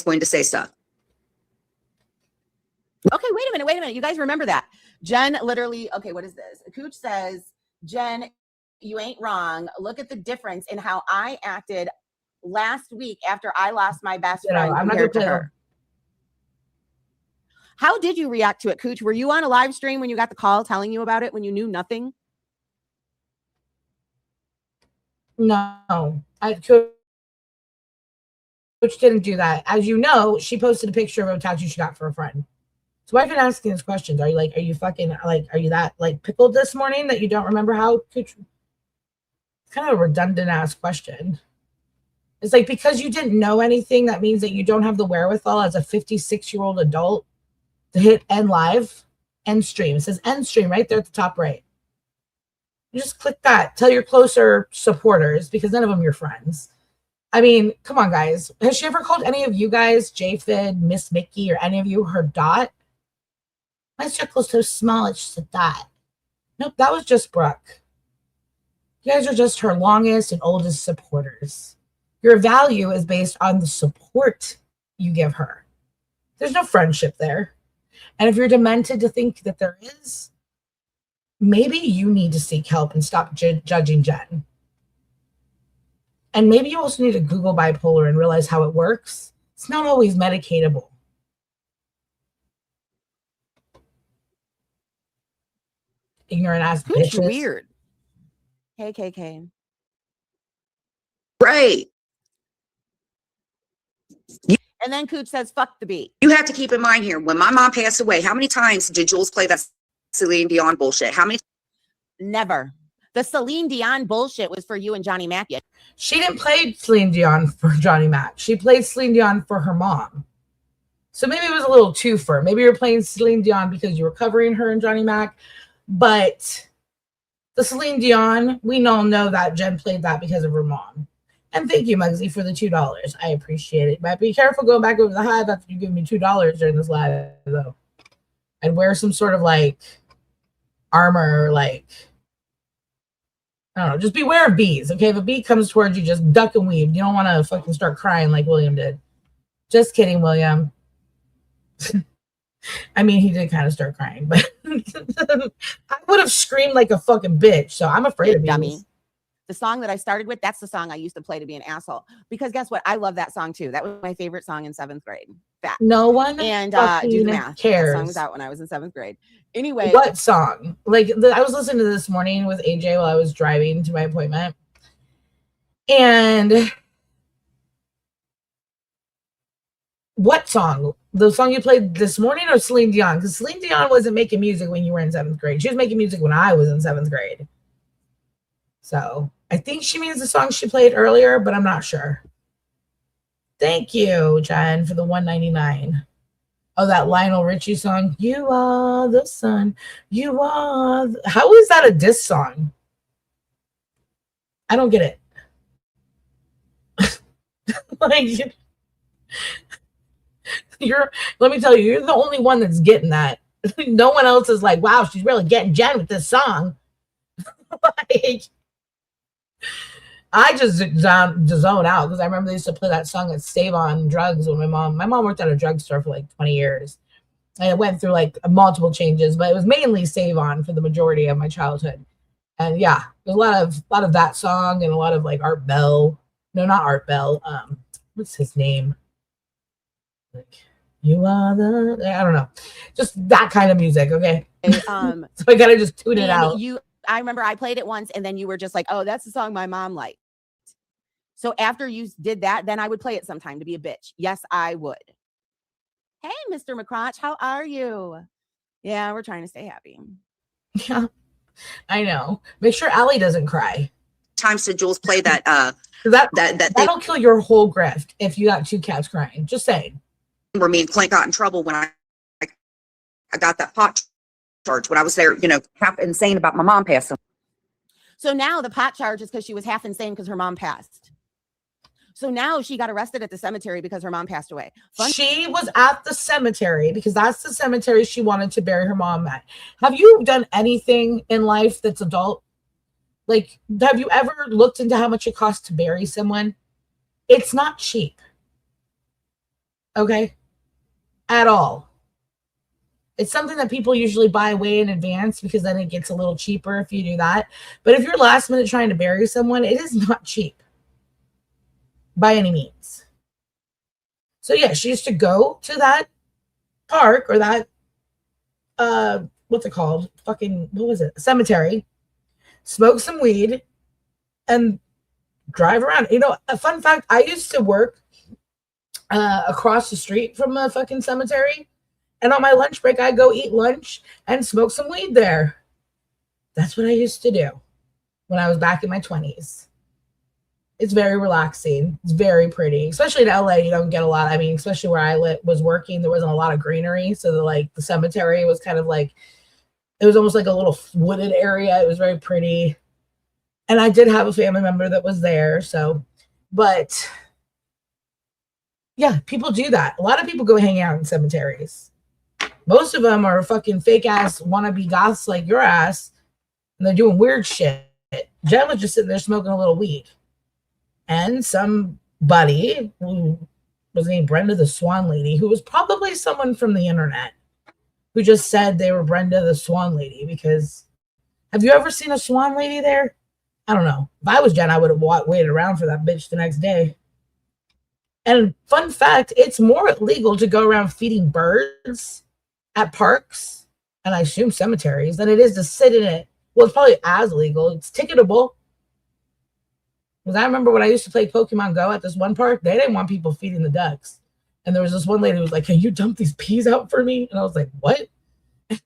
going to say stuff. Okay, wait a minute. You guys remember that? Jen literally, okay, what is this? Cooch says, Jen, you ain't wrong. Look at the difference in how I acted last week after I lost my best friend compared to her. How did you react to it, Cooch? Were you on a live stream when you got the call telling you about it when you knew nothing? No, Coach didn't do that. As you know, she posted a picture of a tattoo she got for a friend. So why have you been asking these questions? Are you that like pickled this morning that you don't remember how? It's kind of a redundant ass question. It's like, because you didn't know anything, that means that you don't have the wherewithal as a 56-year-old adult to hit end live, end stream. It says end stream right there at the top right. You just click that. Tell your closer supporters, because none of them are your friends. I mean, come on, guys. Has she ever called any of you guys J-Fid, Miss Mickey, or any of you her dot? My circle's so small, it's just a dot. Nope, that was just Brooke. You guys are just her longest and oldest supporters. Your value is based on the support you give her. There's no friendship there. And if you're demented to think that there is, maybe you need to seek help and stop judging Jen. And maybe you also need to Google bipolar and realize how it works. It's not always medicatable. Ignorant ass bitches. Weird. KKK. Right. And then Cooch says, fuck the beat. You have to keep in mind here, when my mom passed away, how many times did Jules play that Celine Dion bullshit? How many? Never. The Celine Dion bullshit was for you and Johnny Mack. She didn't play Celine Dion for Johnny Mack. She played Celine Dion for her mom. So maybe it was a little twofer. Maybe you were playing Celine Dion because you were covering her and Johnny Mack. But the Celine Dion, we all know that Jen played that because of her mom. And thank you, Muggsy, for the $2. I appreciate it. But be careful going back over the hive after you give me $2 during this live, though. I'd wear some sort of like armor, like, I don't know, just beware of bees, okay? If a bee comes towards you, just duck and weave. You don't want to fucking start crying like William did. Just kidding, William. I mean, he did kind of start crying, but I would have screamed like a fucking bitch, so I'm afraid of bees. Dummy. The song that I started with, that's the song I used to play to be an asshole. Because guess what? I love that song too. That was my favorite song in 7th grade. Fact. No one and do the math. cares. That song was out when I was in 7th grade. Anyway. What song? Like I was listening to this morning with AJ while I was driving to my appointment. And what song? The song you played this morning or Celine Dion? Because Celine Dion wasn't making music when you were in 7th grade. She was making music when I was in 7th grade. So I think she means the song she played earlier, but I'm not sure. Thank you, Jen, for the $1.99. Oh, that Lionel Richie song. You are the sun. You are. How is that a diss song? I don't get it. Like, let me tell you, you're the only one that's getting that. No one else is like, wow, she's really getting Jen with this song. Like, I just zone out because I remember they used to play that song at Save On Drugs when my mom worked at a drugstore for like 20 years. And it went through like multiple changes, but it was mainly Save On for the majority of my childhood. And yeah, there's a lot of that song and a lot of like Art Bell. No, not Art Bell. What's his name? Like, you are the, I don't know. Just that kind of music, okay? So I gotta just tune it out. I remember I played it once and then you were just like, oh, that's the song my mom liked. So after you did that, then I would play it sometime to be a bitch. Yes, I would. Hey, Mr. McCrotch, how are you? Yeah, we're trying to stay happy. Yeah, I know. Make sure Allie doesn't cry. Times did Jules play that? That'll kill your whole grift if you got 2 cats crying. Just saying. Where me and Clint got in trouble when I got that pot charge when I was there, half insane about my mom passing. So now the pot charge is because she was half insane because her mom passed. So now she got arrested at the cemetery because her mom passed away. She was at the cemetery because that's the cemetery she wanted to bury her mom at. Have you done anything in life that's adult? Like, have you ever looked into how much it costs to bury someone? It's not cheap. Okay? At all. It's something that people usually buy way in advance because then it gets a little cheaper if you do that. But if you're last minute trying to bury someone, it is not cheap. By any means. So yeah, she used to go to that park or that what's it called? What was it? Cemetery. Smoke some weed and drive around. A fun fact, I used to work across the street from a fucking cemetery. And on my lunch break, I go eat lunch and smoke some weed there. That's what I used to do when I was back in my 20s. It's very relaxing. It's very pretty, especially in LA. You don't get a lot. I mean, especially where I was working, there wasn't a lot of greenery. So the cemetery was kind of like, it was almost like a little wooded area. It was very pretty. And I did have a family member that was there. So, but yeah, people do that. A lot of people go hang out in cemeteries. Most of them are fucking fake ass wannabe goths like your ass. And they're doing weird shit. Jen was just sitting there smoking a little weed. And somebody who was named Brenda the Swan Lady, who was probably someone from the internet, who just said they were Brenda the Swan Lady. Because have you ever seen a Swan Lady there? I don't know. If I was Jen, I would have waited around for that bitch the next day. And fun fact, it's more illegal to go around feeding birds at parks, and I assume cemeteries, than it is to sit in it. Well, it's probably as illegal. It's ticketable. Because I remember when I used to play Pokemon Go at this one park, they didn't want people feeding the ducks. And there was this one lady who was like, can you dump these peas out for me? And I was like, what?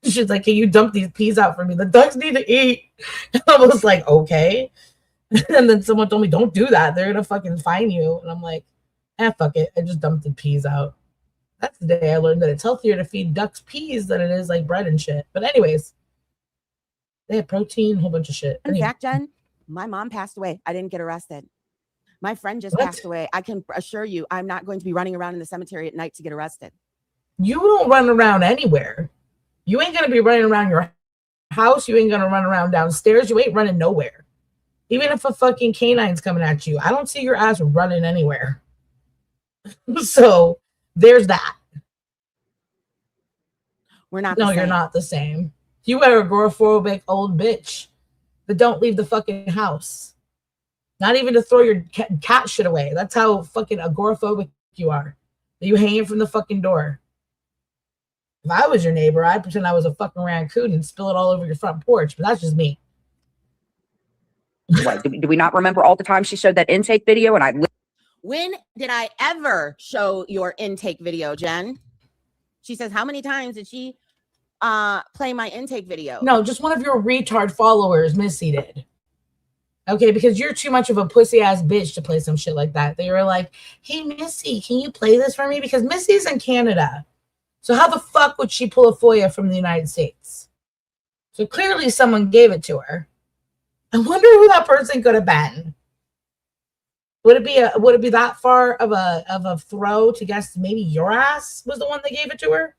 She's like, can you dump these peas out for me? The ducks need to eat. And I was like, okay. And then someone told me, don't do that. They're going to fucking fine you. And I'm like, fuck it. I just dumped the peas out. That's the day I learned that it's healthier to feed ducks peas than it is like bread and shit. But anyways, they have protein, a whole bunch of shit. In fact, Jen, my mom passed away. I didn't get arrested. My friend just passed away. I can assure you, I'm not going to be running around in the cemetery at night to get arrested. You don't run around anywhere. You ain't going to be running around your house. You ain't going to run around downstairs. You ain't running nowhere. Even if a fucking canine's coming at you, I don't see your ass running anywhere. So there's that. We're not No, you're not the same. You are a agoraphobic old bitch that don't leave the fucking house. Not even to throw your cat shit away. That's how fucking agoraphobic you are. You hang it from the fucking door. If I was your neighbor, I'd pretend I was a fucking raccoon and spill it all over your front porch, but that's just me. What, do we not remember all the time she showed that intake video? And when did I ever show your intake video, Jen? She says, how many times did she play my intake video? No, just one of your retard followers, Missy, did. Okay, because you're too much of a pussy ass bitch to play some shit like that. They were like, hey, Missy, can you play this for me? Because Missy's in Canada. So how the fuck would she pull a FOIA from the United States? So clearly someone gave it to her. I wonder who that person could have been. Would it be that far of a throw to guess maybe your ass was the one that gave it to her?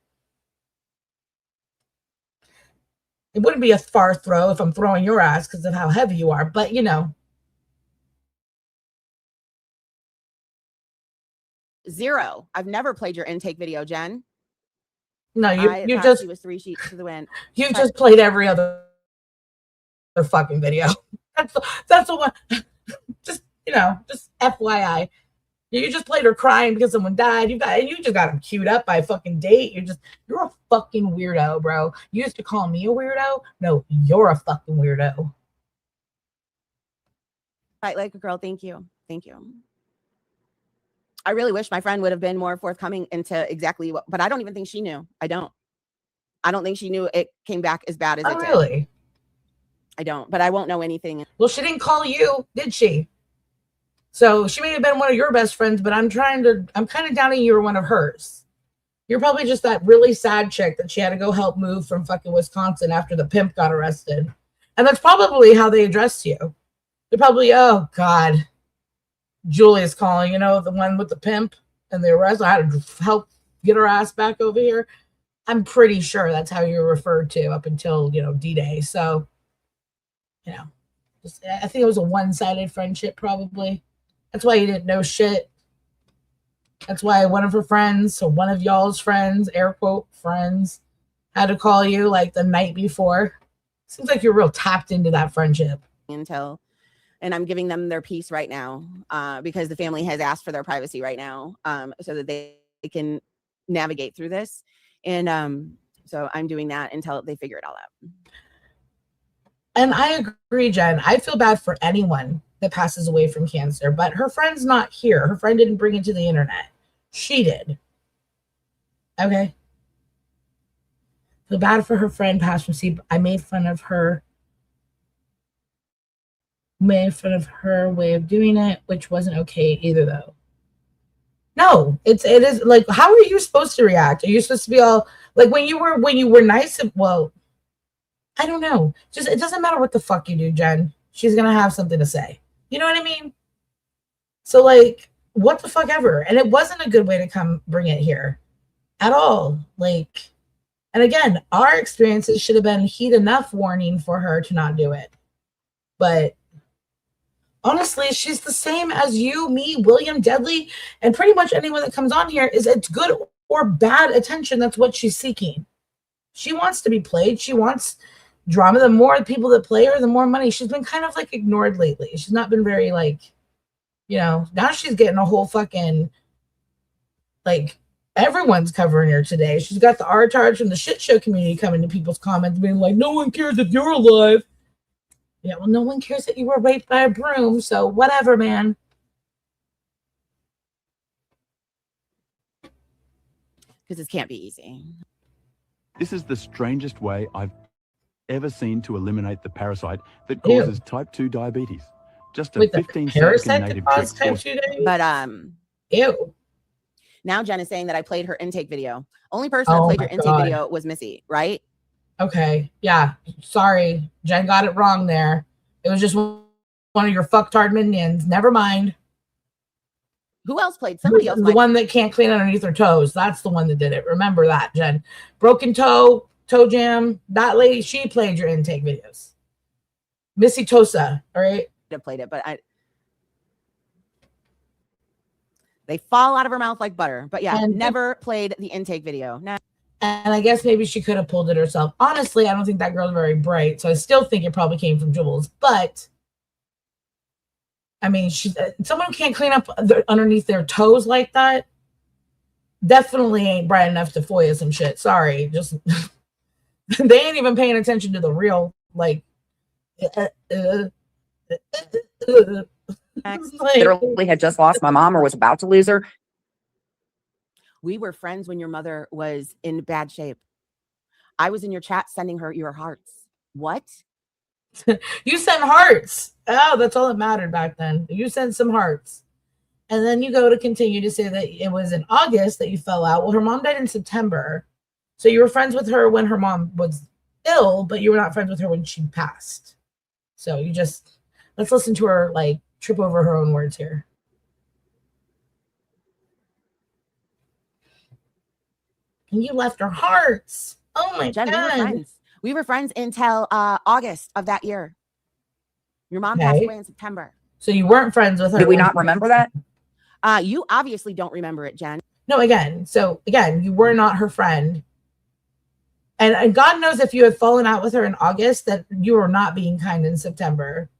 It wouldn't be a far throw if I'm throwing your ass because of how heavy you are, but you know. Zero. I've never played your intake video, Jen. No, you just she was 3 sheets to the wind. You just played every other fucking video. That's the one. Just, you know, just FYI. You just played her crying because someone died. You just got them queued up by a fucking date. You're a fucking weirdo, bro. You used to call me a weirdo. No, you're a fucking weirdo. Fight like a girl. Thank you. Thank you. I really wish my friend would have been more forthcoming into exactly what, but I don't even think she knew. I don't think she knew it came back as bad as it did. Really? I don't, but I won't know anything. Well, she didn't call you, did she? So she may have been one of your best friends, but I'm kind of doubting you were one of hers. You're probably just that really sad chick that she had to go help move from fucking Wisconsin after the pimp got arrested. And that's probably how they addressed you. They're probably, oh God, Julia's calling, you know, the one with the pimp and the arrest. I had to help get her ass back over here. I'm pretty sure that's how you were referred to up until, you know, D-Day. So, you know, I think it was a one-sided friendship probably. That's why you didn't know shit. That's why one of her friends, so one of y'all's friends, air quote friends, had to call you like the night before. Seems like you're real tapped into that friendship. And I'm giving them their peace right now because the family has asked for their privacy right now so that they can navigate through this. And so I'm doing that until they figure it all out. And I agree, Jen. I feel bad for anyone that passes away from cancer, but her friend's not here. Her friend didn't bring it to the internet. She did. Okay. Feel bad for her friend passed from sleep. I made fun of her. Made fun of her way of doing it, which wasn't okay either, though. No, it is like, how are you supposed to react? Are you supposed to be all like when you were nice? Well, I don't know. Just it doesn't matter what the fuck you do, Jen. She's gonna have something to say. You know what I mean? So like, what the fuck ever. And it wasn't a good way to come bring it here at all. Like, and again, our experiences should have been heat enough warning for her to not do it. But honestly, she's the same as you, me, William, Deadly, and pretty much anyone that comes on here is it's good or bad attention. That's what she's seeking. She wants to be played. She wants drama. The more people that play her, the more money. She's been kind of like ignored lately. She's not been very like, you know, now she's getting a whole fucking, like, everyone's covering her today. She's got the R-tards from the shit show community coming to people's comments being like, no one cares if you're alive. Yeah, well, no one cares that you were raped by a broom, so whatever, man. Because this can't be easy. This is the strangest way I've ever seen to eliminate the parasite that causes type 2 diabetes. Just a 15-second native trick. But ew. Now Jen is saying that I played her intake video. Only person that played your intake video was Missy, right? Okay, yeah. Sorry, Jen got it wrong there. It was just one of your fucktard minions. Never mind. Who else played? Somebody else. The one that can't clean underneath her toes. That's the one that did it. Remember that, Jen. Broken toe, toe jam. That lady, she played your intake videos. Missy Tosa, all right? I played it, but they fall out of her mouth like butter. But yeah, and never played the intake video. No. And I guess maybe she could have pulled it herself. Honestly, I don't think that girl's very bright, so I still think it probably came from Jules. But I mean, someone who can't clean up underneath their toes like that definitely ain't bright enough to FOIA some shit. Sorry, just they ain't even paying attention to the real like. Literally had just lost my mom or was about to lose her. We were friends when your mother was in bad shape. I was in your chat sending her your hearts. What? You sent hearts. Oh, that's all that mattered back then. You sent some hearts. And then you go to continue to say that it was in August that you fell out. Well, her mom died in September. So you were friends with her when her mom was ill, but you were not friends with her when she passed. So let's listen to her like trip over her own words here. And you left her hearts. Oh my Jen, God. We were friends until August of that year. Your mom passed away in September. So you weren't friends with her. Did we not remember that? You obviously don't remember it, Jen. No, again, you were not her friend. And God knows if you had fallen out with her in August that you were not being kind in September.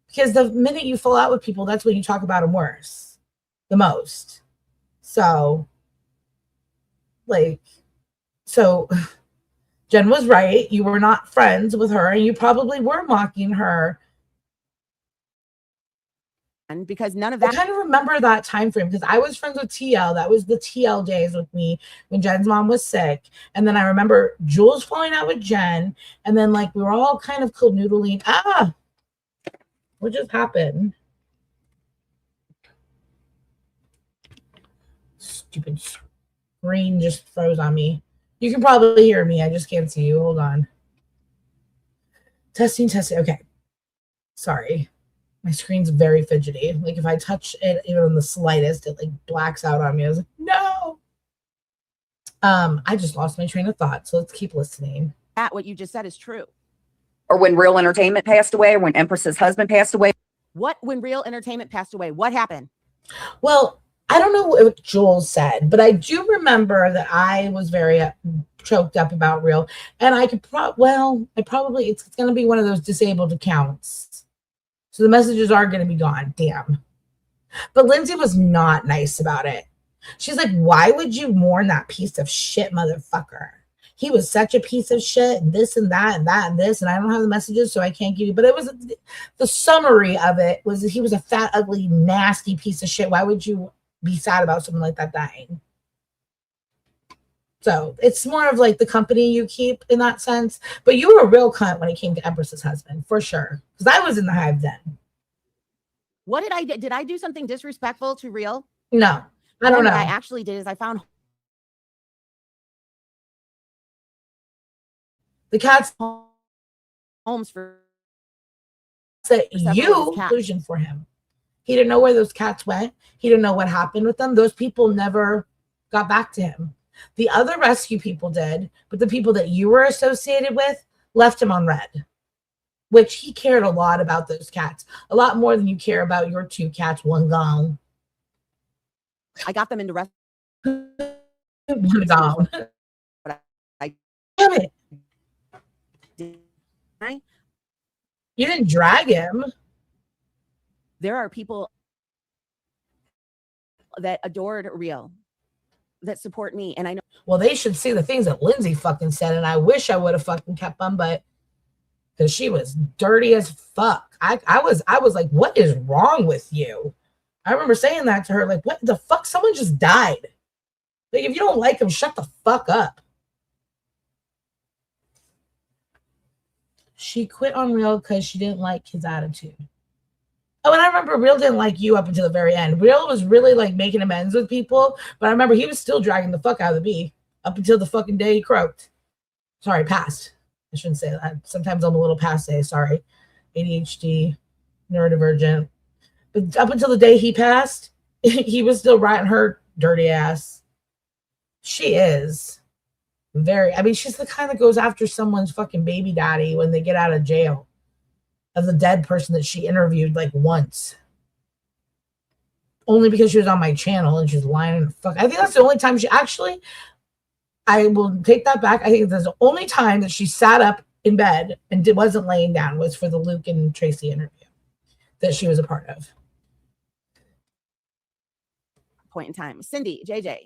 Because the minute you fall out with people, that's when you talk about them worse. The most. So Jen was right. You were not friends with her, and you probably were mocking her. And because none of that. I kind of remember that time frame because I was friends with TL. That was the TL days with me when Jen's mom was sick. And then I remember Jules falling out with Jen. And then like we were all kind of canoodling. What just happened? Stupid screen just froze on me. You can probably hear me. I just can't see you. Hold on. Testing. Okay. Sorry. My screen's very fidgety. Like if I touch it even the slightest, it like blacks out on me. I was like, no. I just lost my train of thought. So let's keep listening. What you just said is true. Or when Real Entertainment passed away, or when Empress's husband passed away. When Real Entertainment passed away, what happened? Well, I don't know what Jules said, but I do remember that I was very choked up about Real, and I could it's going to be one of those disabled accounts, so the messages are going to be gone. Damn. But Lindsay was not nice about it. She's like, "Why would you mourn that piece of shit motherfucker? He was such a piece of shit, and this and that and that and this, and I don't have the messages, so I can't give you." But it was the summary of it was he was a fat, ugly, nasty piece of shit. Why would you be sad about something like that dying? So it's more of like the company you keep in that sense. But you were a real cunt when it came to Empress's husband, for sure. Because I was in the hive then. What did I do? Did I do something disrespectful to Real? No, I don't know. What I actually did is I found the cat's homes for you illusion for him. He didn't know where those cats went. He didn't know what happened with them. Those people never got back to him. The other rescue people did, but the people that you were associated with left him on red, which he cared a lot about those cats, a lot more than you care about your two cats, one gone. I got them into rescue. One gone. Damn it. You didn't drag him. There are people that adored Real, that support me, and I know. Well, they should see the things that Lindsay fucking said, and I wish I would have fucking kept them, but because she was dirty as fuck. I was like, what is wrong with you? I remember saying that to her, like, what the fuck? Someone just died. Like, if you don't like him, shut the fuck up. She quit on Real because she didn't like his attitude. Oh, and I remember Real didn't like you up until the very end. Real was really like making amends with people, but I remember he was still dragging the fuck out of the bee up until the fucking day he croaked. Sorry, passed. I shouldn't say that. Sometimes I'm a little passe. Sorry. ADHD, neurodivergent. But up until the day he passed, he was still riding her dirty ass. She is very, I mean, she's the kind that goes after someone's fucking baby daddy when they get out of jail, of the dead person that she interviewed like once. Only because she was on my channel and she's lying. Fuck. I think that's the only time she actually, I will take that back. I think that's the only time that she sat up in bed and wasn't laying down was for the Luke and Tracy interview that she was a part of. point in time. Cindy, JJ,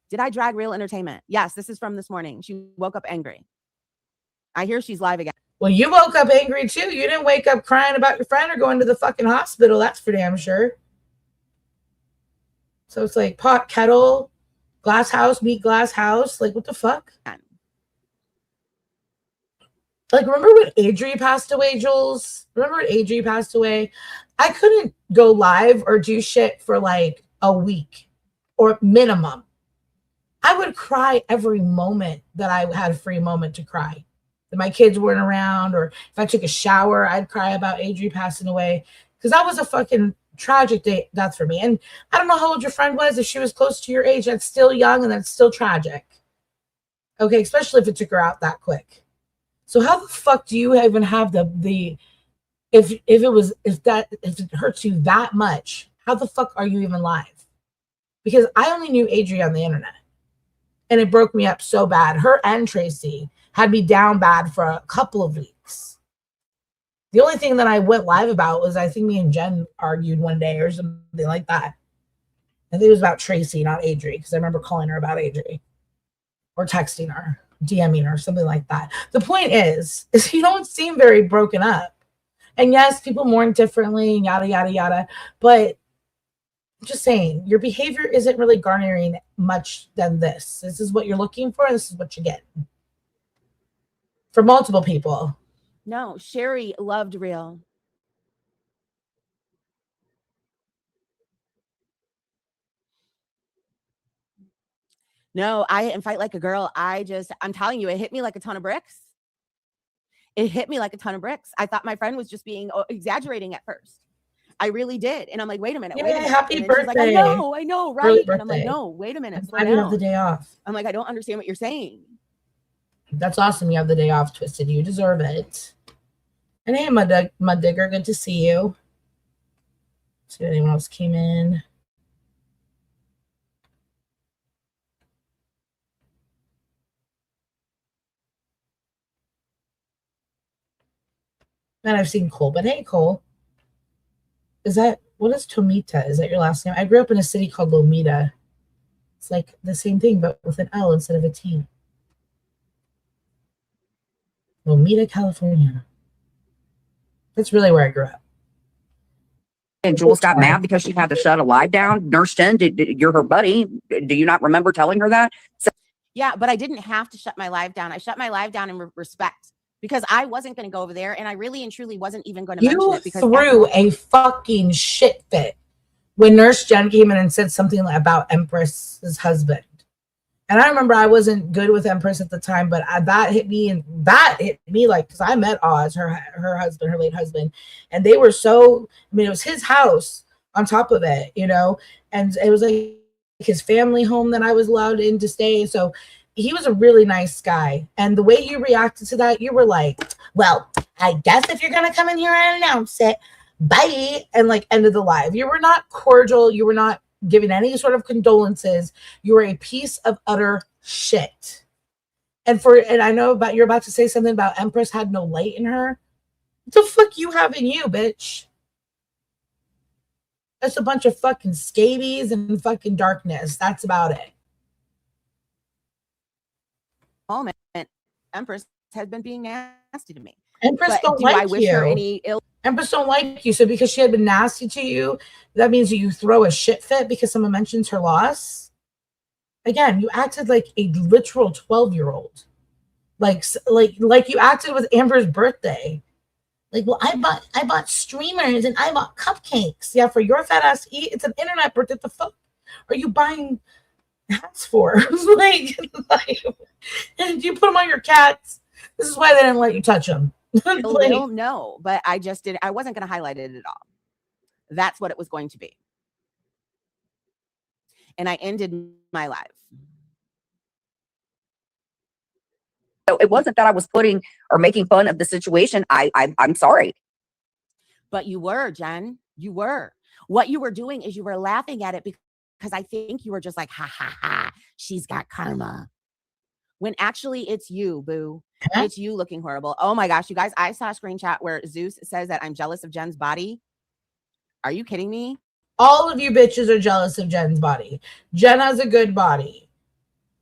did I drag Real Entertainment? Yes, this is from this morning. She woke up angry. I hear she's live again. Well, you woke up angry too. You didn't wake up crying about your friend or going to the fucking hospital. That's for damn sure. So it's like pot, kettle, glass house, meet glass house. Like, what the fuck? Like, remember when Adri passed away, Jules? Remember when Adri passed away? I couldn't go live or do shit for like a week or minimum. I would cry every moment that I had a free moment to cry. That my kids weren't around, or if I took a shower, I'd cry about Adri passing away. Because that was a fucking tragic death for me. And I don't know how old your friend was. If she was close to your age, that's still young and that's still tragic. Okay, especially if it took her out that quick. So how the fuck do you even have the if it hurts you that much, how the fuck are you even live? Because I only knew Adri on the internet. And it broke me up so bad. Her and Tracy had me down bad for a couple of weeks. The only thing that I went live about was, I think me and Jen argued one day or something like that. I think it was about Tracy, not Adri, because I remember calling her about Adri or texting her, DMing her, something like that. The point is you don't seem very broken up. And yes, people mourn differently, yada, yada, yada. But I'm just saying, your behavior isn't really garnering much than this. This is what you're looking for. This is what you get. For multiple people. No, Sherry loved Real. No, I didn't fight like a girl. I'm telling you, it hit me like a ton of bricks. It hit me like a ton of bricks. I thought my friend was just being exaggerating at first. I really did. And I'm like, wait a minute. Yeah, wait a minute. happy birthday. Like, I know, right? And I'm like, no, wait a minute. I'm glad you have the day off. I'm like, I don't understand what you're saying. That's awesome. You have the day off, Twisted. You deserve it. And hey, Mud Digger, good to see you. See if anyone else came in. Man, I've seen Cole, but hey, Cole. What is Tomita? Is that your last name? I grew up in a city called Lomita. It's like the same thing, but with an L instead of a T. Lomita, California. That's really where I grew up. And Jules got mad because she had to shut a live down. Nurse Jen, you're her buddy. Do you not remember telling her that? So yeah, but I didn't have to shut my live down. I shut my live down in respect, because I wasn't going to go over there, and I really and truly wasn't even going to mention it. Because you threw a fucking shit fit when Nurse Jen came in and said something about Empress's husband. And I remember I wasn't good with Empress at the time, but that hit me like, because I met Oz, her husband, her late husband, and they were so, I mean, it was his house on top of it, you know, and it was like his family home that I was allowed in to stay. So he was a really nice guy. And the way you reacted to that, you were like, well, I guess if you're going to come in here and announce it, bye, and like ended the live. You were not cordial. You were not giving any sort of condolences. You were a piece of utter shit. And I know you're about to say something about Empress had no light in her. What the fuck you have in you, bitch? That's a bunch of fucking scabies and fucking darkness. That's about it. Moment, Empress has been being nasty to me. Empress don't like you. I wish her any ill? Empress don't like you. So because she had been nasty to you, that means you throw a shit fit because someone mentions her loss? Again, you acted like a literal 12-year-old. Like you acted with Amber's birthday. Like, well, I bought streamers and I bought cupcakes. Yeah, for your fat ass to eat. It's an internet birthday. What the fuck are you buying hats for? like, and you put them on your cats. This is why they didn't let you touch them. No, but I just didn't. I wasn't going to highlight it at all. That's what it was going to be. And I ended my live. So it wasn't that I was putting or making fun of the situation. I'm sorry. But you were, Jen. You were. What you were doing is you were laughing at it because I think you were just like, ha, ha, ha, she's got karma. When actually it's you, boo. Huh? It's you looking horrible. Oh my gosh, you guys, I saw a screenshot where Zeus says that I'm jealous of Jen's body. Are you kidding me? All of you bitches are jealous of Jen's body. Jen has a good body.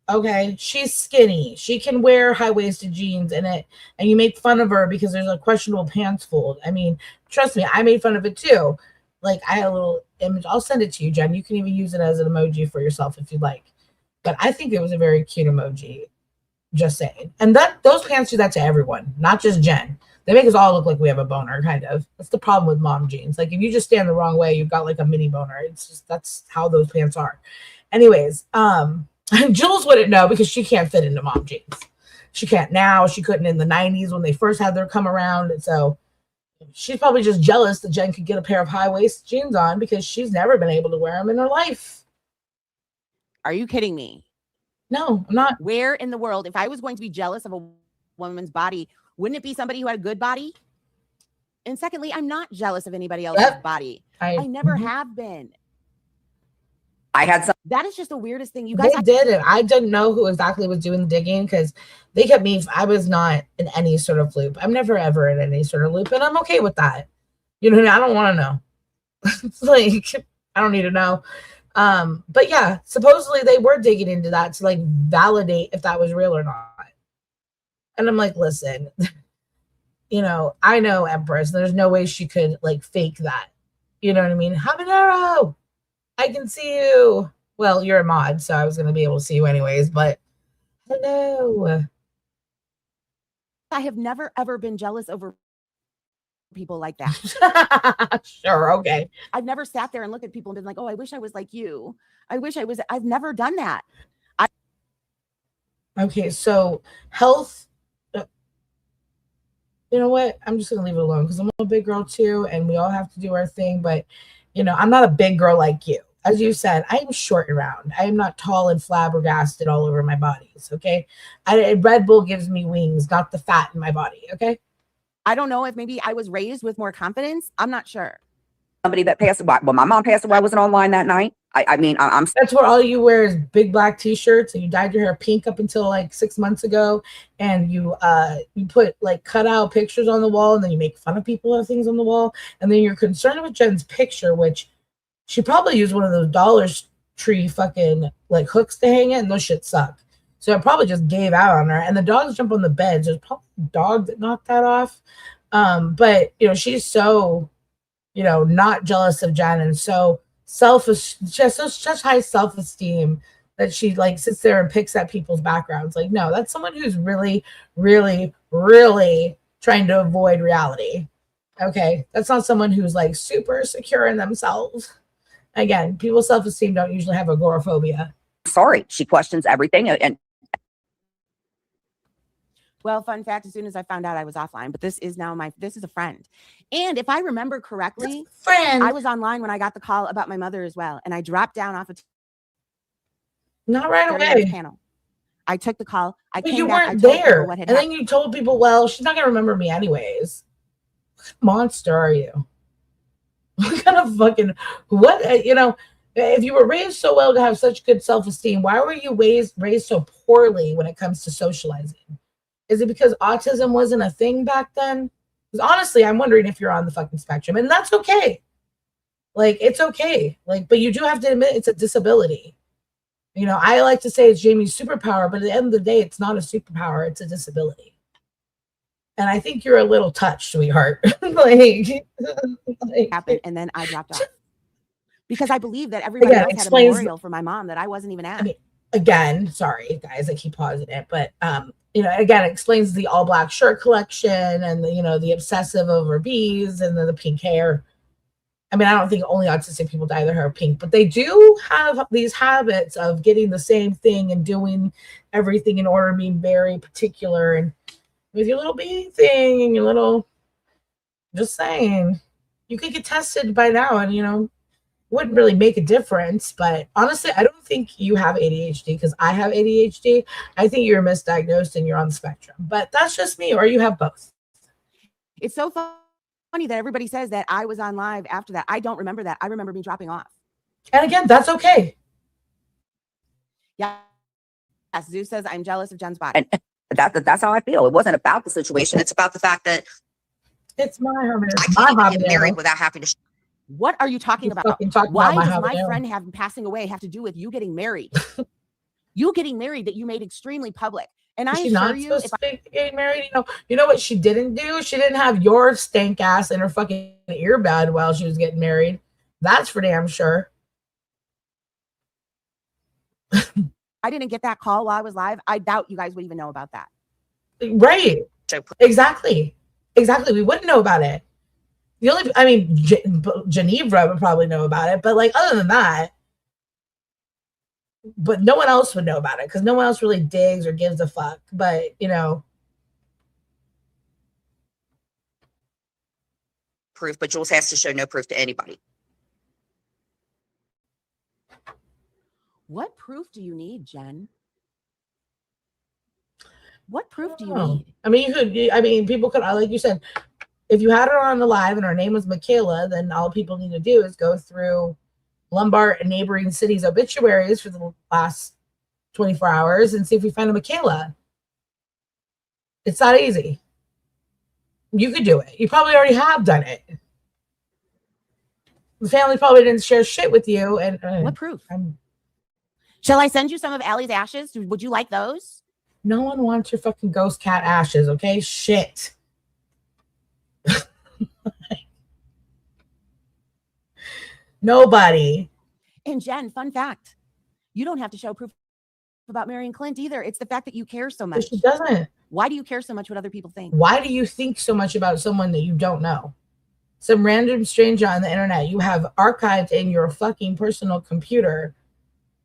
Okay, she's skinny. She can wear high-waisted jeans in it, and you make fun of her because there's a questionable pants fold. I mean, trust me, I made fun of it too. Like, I had a little image. I'll send it to you, Jen. You can even use it as an emoji for yourself if you'd like. But I think it was a very cute emoji. Just saying. And those pants do that to everyone, not just Jen. They make us all look like we have a boner, kind of. That's the problem with mom jeans. Like, if you just stand the wrong way, you've got like a mini boner. It's just, that's how those pants are. Anyways, Jules wouldn't know because she can't fit into mom jeans. She can't now. She couldn't in the 90s when they first had their come around. And so she's probably just jealous that Jen could get a pair of high-waist jeans on because she's never been able to wear them in her life. Are you kidding me? No, I'm not. Where in the world, if I was going to be jealous of a woman's body, wouldn't it be somebody who had a good body? And secondly, I'm not jealous of anybody else's body. I never have been. I had some. That is just the weirdest thing. You guys did it. I didn't know who exactly was doing the digging because they kept me. I was not in any sort of loop. I'm never ever in any sort of loop, and I'm okay with that. You know, I don't want to know. It's like, I don't need to know. But yeah, supposedly they were digging into that to like validate if that was real or not. And I'm like, listen, you know, I know Empress. There's no way she could like fake that. You know what I mean? Habanero, I can see you. Well, you're a mod, so I was going to be able to see you anyways, but hello. I have never, ever been jealous over people like that. Sure, okay. I've never sat there and looked at people and been like, oh, I wish I was like you. I've never done that. Okay, so health, you know what? I'm just going to leave it alone because I'm a big girl too, and we all have to do our thing, but, you know, I'm not a big girl like you. As you said, I'm short and round. I am not tall and flabbergasted all over my bodies, okay? Red Bull gives me wings, not the fat in my body, okay? I don't know if maybe I was raised with more confidence. I'm not sure. Somebody that passed away. Well, my mom passed away. I wasn't online that night. I'm. That's where all you wear is big black t-shirts, and you dyed your hair pink up until like 6 months ago, and you put like cutout pictures on the wall, and then you make fun of people of things on the wall, and then you're concerned with Jen's picture, which she probably used one of those Dollar Tree fucking like hooks to hang it, and those shit suck. So it probably just gave out on her, and the dogs jump on the bed. So it's probably a dog that knocked that off. But you know, she's so, you know, not jealous of Jen, and so such high self-esteem that she like sits there and picks at people's backgrounds. Like, no, that's someone who's really, really, really trying to avoid reality. Okay, that's not someone who's like super secure in themselves. Again, people's self-esteem don't usually have agoraphobia. Sorry, she questions everything, and well, fun fact, as soon as I found out I was offline, but this is a friend. And if I remember correctly, I was online when I got the call about my mother as well. And I dropped down off of not right away. Panel. I took the call. But you weren't there. And then you told people, well, she's not going to remember me anyways. What monster are you? What kind of fucking, what, you know, if you were raised so well to have such good self-esteem, why were you raised so poorly when it comes to socializing? Is it because autism wasn't a thing back then? Because honestly, I'm wondering if you're on the fucking spectrum, and that's okay. Like, it's okay. Like, but you do have to admit it's a disability. You know, I like to say it's Jamie's superpower, but at the end of the day, it's not a superpower. It's a disability. And I think you're a little touched, sweetheart. like happened, and then I dropped off. Because I believe that everybody else had a memorial for my mom that I wasn't even at. I mean, again, sorry, guys, I keep pausing it, but you know, again, it explains the all black shirt collection and the, you know, the obsessive over bees and the pink hair. I mean, I don't think only autistic people dye their hair pink, but they do have these habits of getting the same thing and doing everything in order, being very particular. And with your little bee thing and your little, just saying, you could get tested by now and, you know, wouldn't really make a difference. But honestly, I don't think you have ADHD because I have ADHD. I think you're misdiagnosed and you're on the spectrum, but that's just me, or you have both. It's so funny that everybody says that I was on live after that. I don't remember that. I remember me dropping off. And again, that's okay. Yeah. Yes, Zeus says I'm jealous of Jen's body. And that's how I feel. It wasn't about the situation. It's about the fact that it's my hobby. I can't get married without having to What are you talking about? Why does my friend passing away have to do with you getting married? You getting married that you made extremely public. And I assure you, if I get married, you know what she didn't do? She didn't have your stank ass in her fucking earbud while she was getting married. That's for damn sure. I didn't get that call while I was live. I doubt you guys would even know about that. Right. Exactly. We wouldn't know about it. Geneva would probably know about it, but like other than that, but no one else would know about it because no one else really digs or gives a fuck. But proof, but Jules has to show no proof to anybody. What proof do you need, Jen? What proof do you need? I mean, people could, like you said, if you had her on the live and her name was Michaela, then all people need to do is go through Lombard and neighboring cities' obituaries for the last 24 hours and see if we find a Michaela. It's that easy. You could do it. You probably already have done it. The family probably didn't share shit with you. And what proof? Shall I send you some of Allie's ashes? Would you like those? No one wants your fucking ghost cat ashes, okay? Shit. Nobody. And Jen, fun fact, you don't have to show proof about marrying Clint either. It's the fact that you care so much. But she doesn't. Why do you care so much what other people think? Why do you think so much about someone that you don't know? Some random stranger on the internet you have archived in your fucking personal computer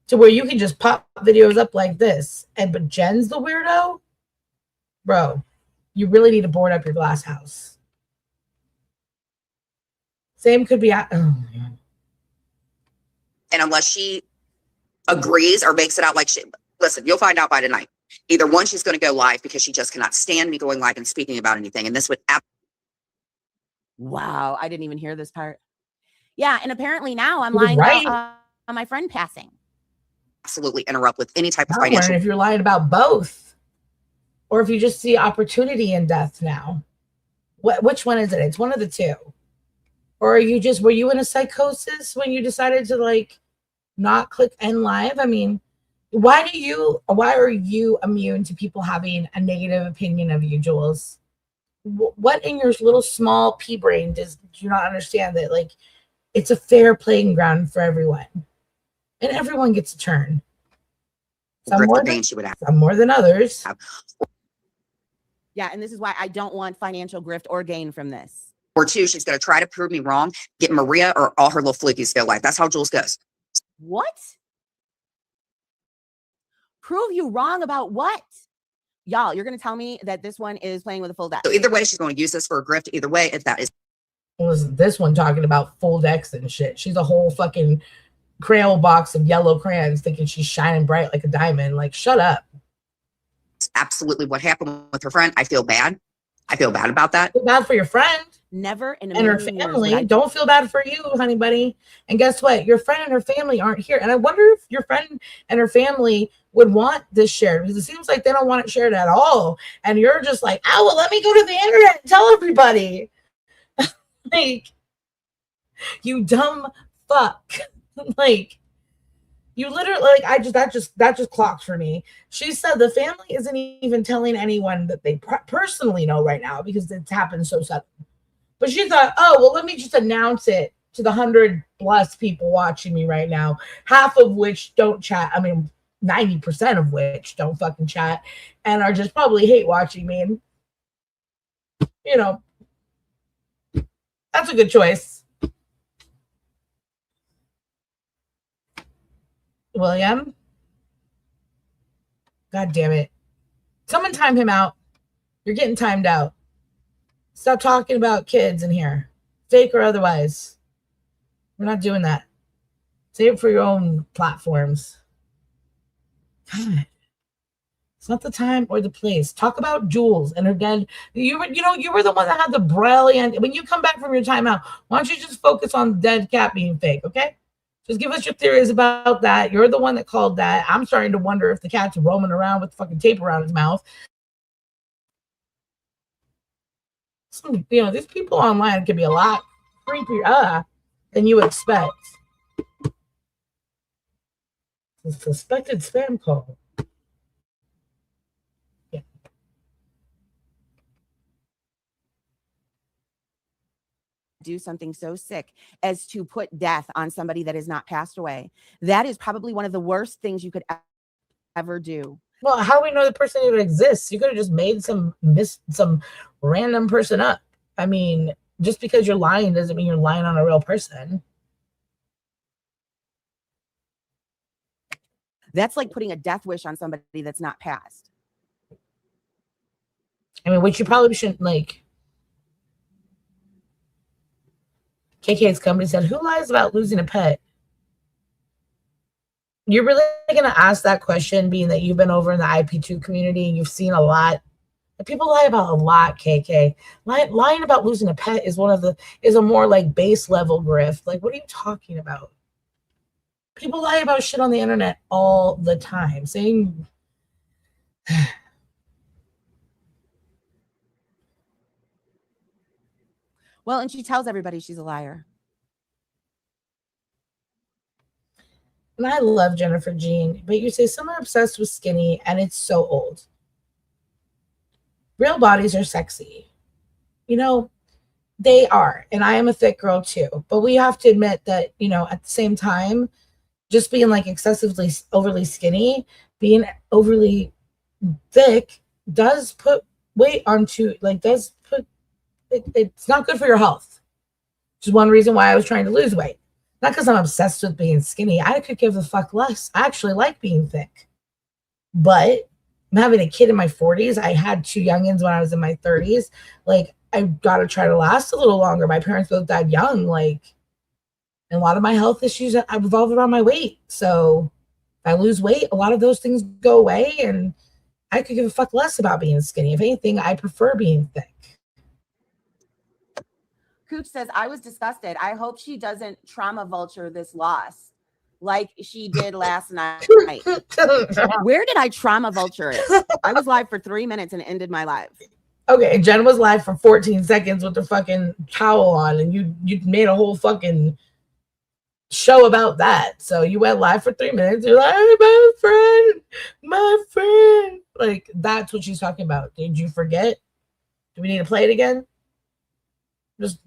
to where you can just pop videos up like this. But Jen's the weirdo? Bro, you really need to board up your glass house. Same could be... Oh, man. And unless she agrees or makes it out like shit, listen, you'll find out by tonight. Either one, she's going to go live because she just cannot stand me going live and speaking about anything. And this would... Wow, I didn't even hear this part. Yeah, and apparently now I'm lying about my friend passing. Absolutely interrupt with any type of financial... If you're lying about both. Or if you just see opportunity in death now. Which one is it? It's one of the two. Or were you in a psychosis when you decided to like not click end live? I mean, why are you immune to people having a negative opinion of you, Jules? What in your little small pea brain do you not understand that like it's a fair playing ground for everyone and everyone gets a turn? Some more than others. Yeah, and this is why I don't want financial grift or gain from this. Or two, she's going to try to prove me wrong, get Maria or all her little flukies go live. That's how Jules goes. What? Prove you wrong about what? Y'all, you're going to tell me that this one is playing with a full deck. So either way, she's going to use this for a grift. Either way, if that is... Was this one talking about full decks and shit? She's a whole fucking crayon box of yellow crayons thinking she's shining bright like a diamond. Like, shut up. It's absolutely what happened with her friend. I feel bad. I feel bad about that. Feel bad for your friend. Never in a and her family. Don't feel bad for you, honey buddy. And guess what? Your friend and her family aren't here. And I wonder if your friend and her family would want this shared, because it seems like they don't want it shared at all. And you're just like, oh, well, let me go to the internet and tell everybody. Like, you dumb fuck. Like, you literally, like, that just clocked for me. She said the family isn't even telling anyone that they personally know right now because it's happened so sudden. But she thought, oh, well, let me just announce it to the 100+ people watching me right now, half of which don't chat. I mean, 90% of which don't fucking chat and are just probably hate watching me. And, you know, that's a good choice. William? God damn it. Someone time him out. You're getting timed out. Stop talking about kids in here. Fake or otherwise. We're not doing that. Save it for your own platforms. God. It's not the time or the place. Talk about Jules and her dead. You were the one that had the brilliant. When you come back from your timeout, why don't you just focus on the dead cat being fake, okay? Just give us your theories about that. You're the one that called that. I'm starting to wonder if the cat's roaming around with fucking tape around his mouth. These people online can be a lot creepier. than you expect. A suspected spam call. Yeah. Do something so sick as to put death on somebody that has not passed away. That is probably one of the worst things you could ever do. Well, how do we know the person even exists? You could have just made some random person up. I mean, just because you're lying doesn't mean you're lying on a real person. That's like putting a death wish on somebody that's not passed. I mean, which you probably shouldn't, like. KK's company said, who lies about losing a pet? You're really going to ask that question, being that you've been over in the IP2 community and you've seen a lot. People lie about a lot, KK. Lying about losing a pet is a more like base level grift. Like, what are you talking about? People lie about shit on the internet all the time, saying. Well, and she tells everybody she's a liar. And I love Jennifer Jean, but you say some are obsessed with skinny and it's so old. Real bodies are sexy. You know, they are. And I am a thick girl too. But we have to admit that, you know, at the same time, just being like excessively overly skinny, being overly thick does put weight onto, like, it's not good for your health. Which is one reason why I was trying to lose weight. Not because I'm obsessed with being skinny. I could give a fuck less. I actually like being thick. But I'm having a kid in my 40s. I had 2 youngins when I was in my 30s. Like, I got to try to last a little longer. My parents both died young. Like, and a lot of my health issues I revolve around my weight. So if I lose weight, a lot of those things go away. And I could give a fuck less about being skinny. If anything, I prefer being thick. Cooch says, I was disgusted. I hope she doesn't trauma vulture this loss like she did last night. Where did I trauma vulture it? I was live for 3 minutes and ended my live. Okay, Jen was live for 14 seconds with the fucking towel on, and you made a whole fucking show about that. So you went live for 3 minutes. You're like, hey, my friend. Like, that's what she's talking about. Did you forget? Do we need to play it again? Just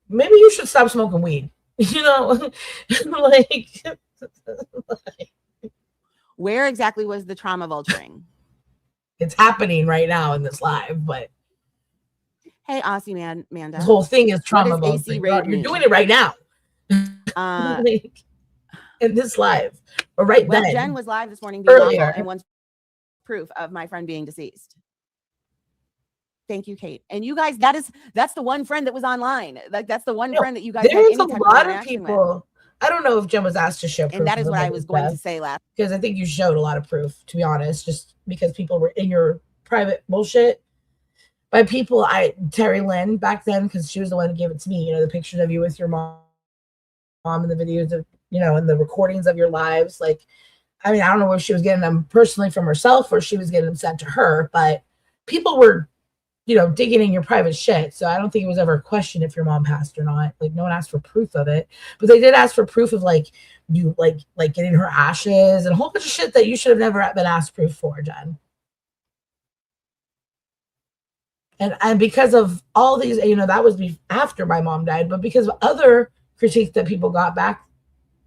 maybe you should stop smoking weed. You know, like, where exactly was the trauma vulturing? It's happening right now in this live, but hey, Aussie Manda. The whole thing is trauma vulturing. You're doing it right now. Like, in this live, or right then. Jen was live this morning being awful and wants proof of my friend being deceased. Thank you, Kate. And you guys, that's the one friend that was online. Like, that's the one friend that you guys. There's a lot of people. With. I don't know if Jen was asked to show proof. And that is what I was going to say last. Because I think you showed a lot of proof, to be honest, just because people were in your private bullshit. By people, Terry Lynn back then, because she was the one who gave it to me. You know, the pictures of you with your mom and the videos of, you know, and the recordings of your lives. Like, I mean, I don't know if she was getting them personally from herself or she was getting them sent to her, but people were, you know, digging in your private shit. So I don't think it was ever a question if your mom passed or not. Like, no one asked for proof of it, but they did ask for proof of like you like getting her ashes and a whole bunch of shit that you should have never been asked proof for, Jen. And because of all these, you know, that was after my mom died, but because of other critiques that people got back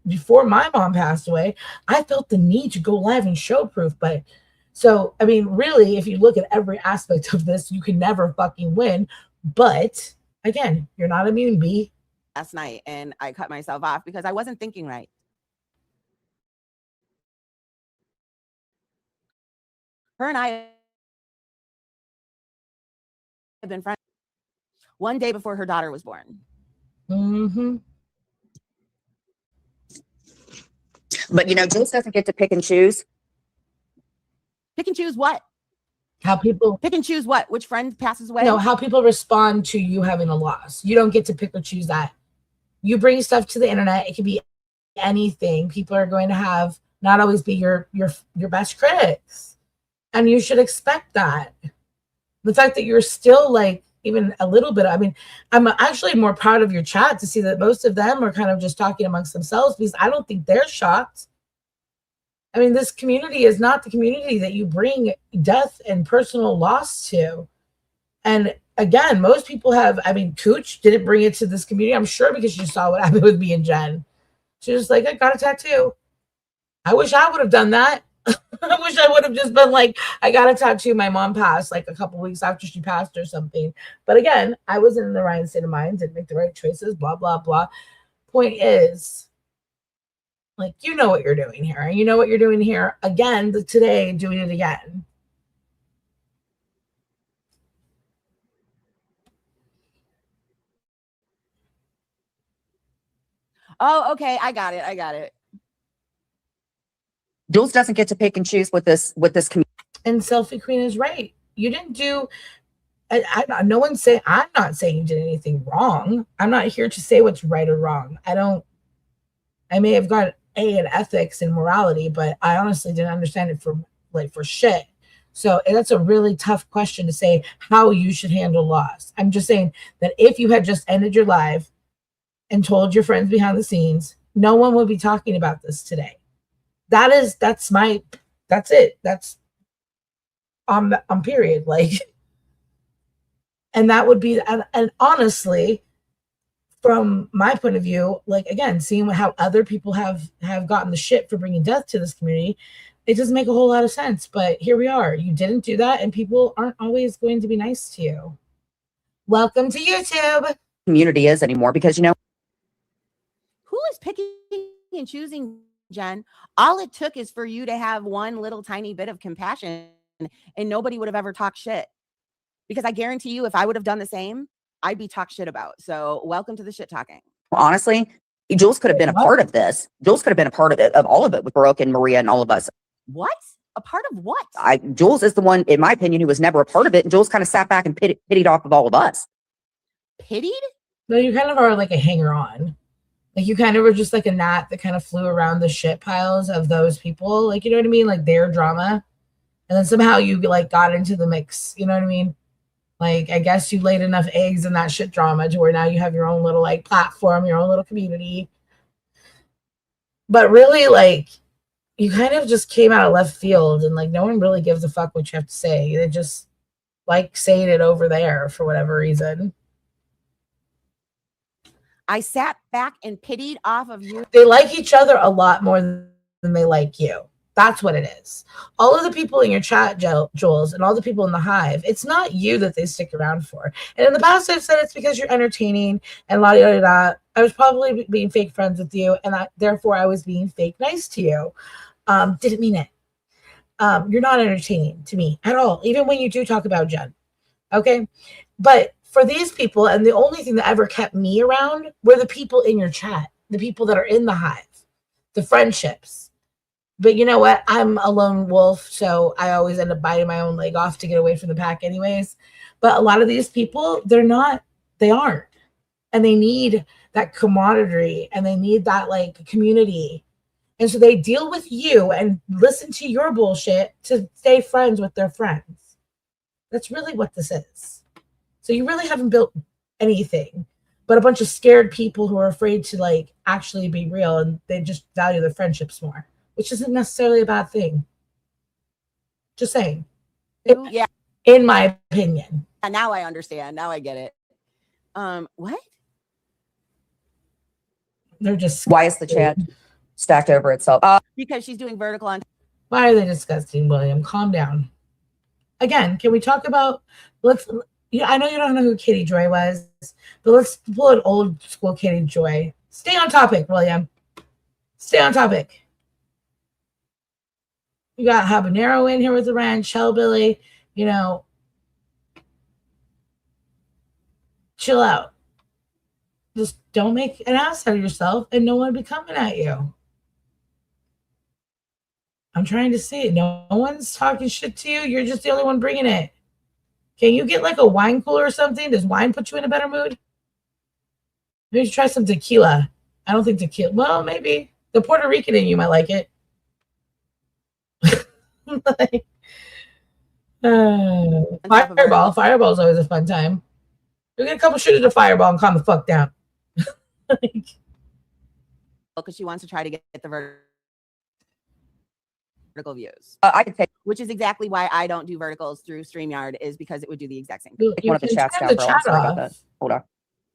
before my mom passed away, I felt the need to go live and show proof. But so, I mean, really, if you look at every aspect of this, you can never fucking win. But again, you're not immune, B. Last night, and I cut myself off because I wasn't thinking right. Her and I have been friends one day before her daughter was born. Mm-hmm. But, you know, Jace doesn't get to pick and choose. Pick and choose what? How people pick and choose what? Which friend passes away? No, how people respond to you having a loss. You don't get to pick or choose that. You bring stuff to the internet. It can be anything. People are going to have not always be your best critics. And you should expect that. The fact that you're still like even a little bit. I mean, I'm actually more proud of your chat to see that most of them are kind of just talking amongst themselves, because I don't think they're shocked. I mean, this community is not the community that you bring death and personal loss to. And again, most people have, I mean, Cooch didn't bring it to this community, I'm sure, because she saw what happened with me and Jen. She was like, I got a tattoo. I wish I would have done that. I wish I would have just been like, I got a tattoo. My mom passed like a couple weeks after she passed or something. But again, I wasn't in the right state of mind, didn't make the right choices, blah, blah, blah. Point is, like, you know what you're doing here. And you know what you're doing here again today, doing it again. Oh, okay. I got it. Jules doesn't get to pick and choose with this community. And Selfie Queen is right. You didn't do. No one's saying. I'm not saying you did anything wrong. I'm not here to say what's right or wrong. I may have got A in ethics and morality, but I honestly didn't understand it for shit. So that's a really tough question to say how you should handle loss. I'm just saying that if you had just ended your life and told your friends behind the scenes, no one would be talking about this today. That's it. That's on period. Like, and that would be, and honestly, from my point of view, like, again, seeing how other people have gotten the shit for bringing death to this community, it doesn't make a whole lot of sense. But here we are. You didn't do that, and people aren't always going to be nice to you. Welcome to YouTube. Community is anymore, because, you know, who is picking and choosing, Jen? All it took is for you to have one little tiny bit of compassion, and nobody would have ever talked shit. Because I guarantee you, if I would have done the same, I'd be talked shit about. So welcome to the shit talking. Honestly, Jules could have been a part of this. Jules could have been a part of it, of all of it, with Brooke and Maria and all of us. What? A part of what? Jules is the one, in my opinion, who was never a part of it. And Jules kind of sat back and pitied off of all of us. Pitied? No, you kind of are like a hanger on. Like, you kind of were just like a gnat that kind of flew around the shit piles of those people. Like, you know what I mean? Like, their drama. And then somehow you like got into the mix. You know what I mean? Like, I guess you laid enough eggs in that shit drama to where now you have your own little like platform, your own little community. But really, like, you kind of just came out of left field, and like no one really gives a fuck what you have to say. They just like saying it over there for whatever reason. I sat back and pitied off of you. They like each other a lot more than they like you. That's what it is. All of the people in your chat, Jules, and all the people in the hive, it's not you that they stick around for. And in the past, I've said it's because you're entertaining and la da da. I was probably being fake friends with you, and therefore I was being fake nice to you. Didn't mean it. You're not entertaining to me at all, even when you do talk about Jen. Okay? But for these people, and the only thing that ever kept me around were the people in your chat, the people that are in the hive, the friendships. But you know what? I'm a lone wolf, so I always end up biting my own leg off to get away from the pack anyways. But a lot of these people, they aren't. And they need that camaraderie, and they need that like community. And so they deal with you and listen to your bullshit to stay friends with their friends. That's really what this is. So you really haven't built anything but a bunch of scared people who are afraid to like actually be real, and they just value their friendships more, which isn't necessarily a bad thing. Just saying. Yeah. In my opinion. And now I understand. Now I get it. What? They're just Why is the chat stacked over itself? Because she's doing vertical on. Why are they disgusting, William? Calm down. Again, can we talk about I know you don't know who Katie Joy was, but let's pull an old school Katie Joy. Stay on topic, William. Stay on topic. You got Habanero in here with the ranch, Hellbilly, you know. Chill out. Just don't make an ass out of yourself, and no one will be coming at you. I'm trying to say it. No one's talking shit to you. You're just the only one bringing it. Can you get like a wine cooler or something? Does wine put you in a better mood? Maybe you should try some tequila. I don't think tequila. Well, maybe. The Puerto Rican in you might like it. Fireball. Fireball's always a fun time. You'll get a couple shooters of fireball and calm the fuck down. Because she wants to try to get the vertical views. I can take which is exactly why I don't do verticals through StreamYard, is because it would do the exact same thing. one of the chats down, girl. I'm sorry about that. Hold on.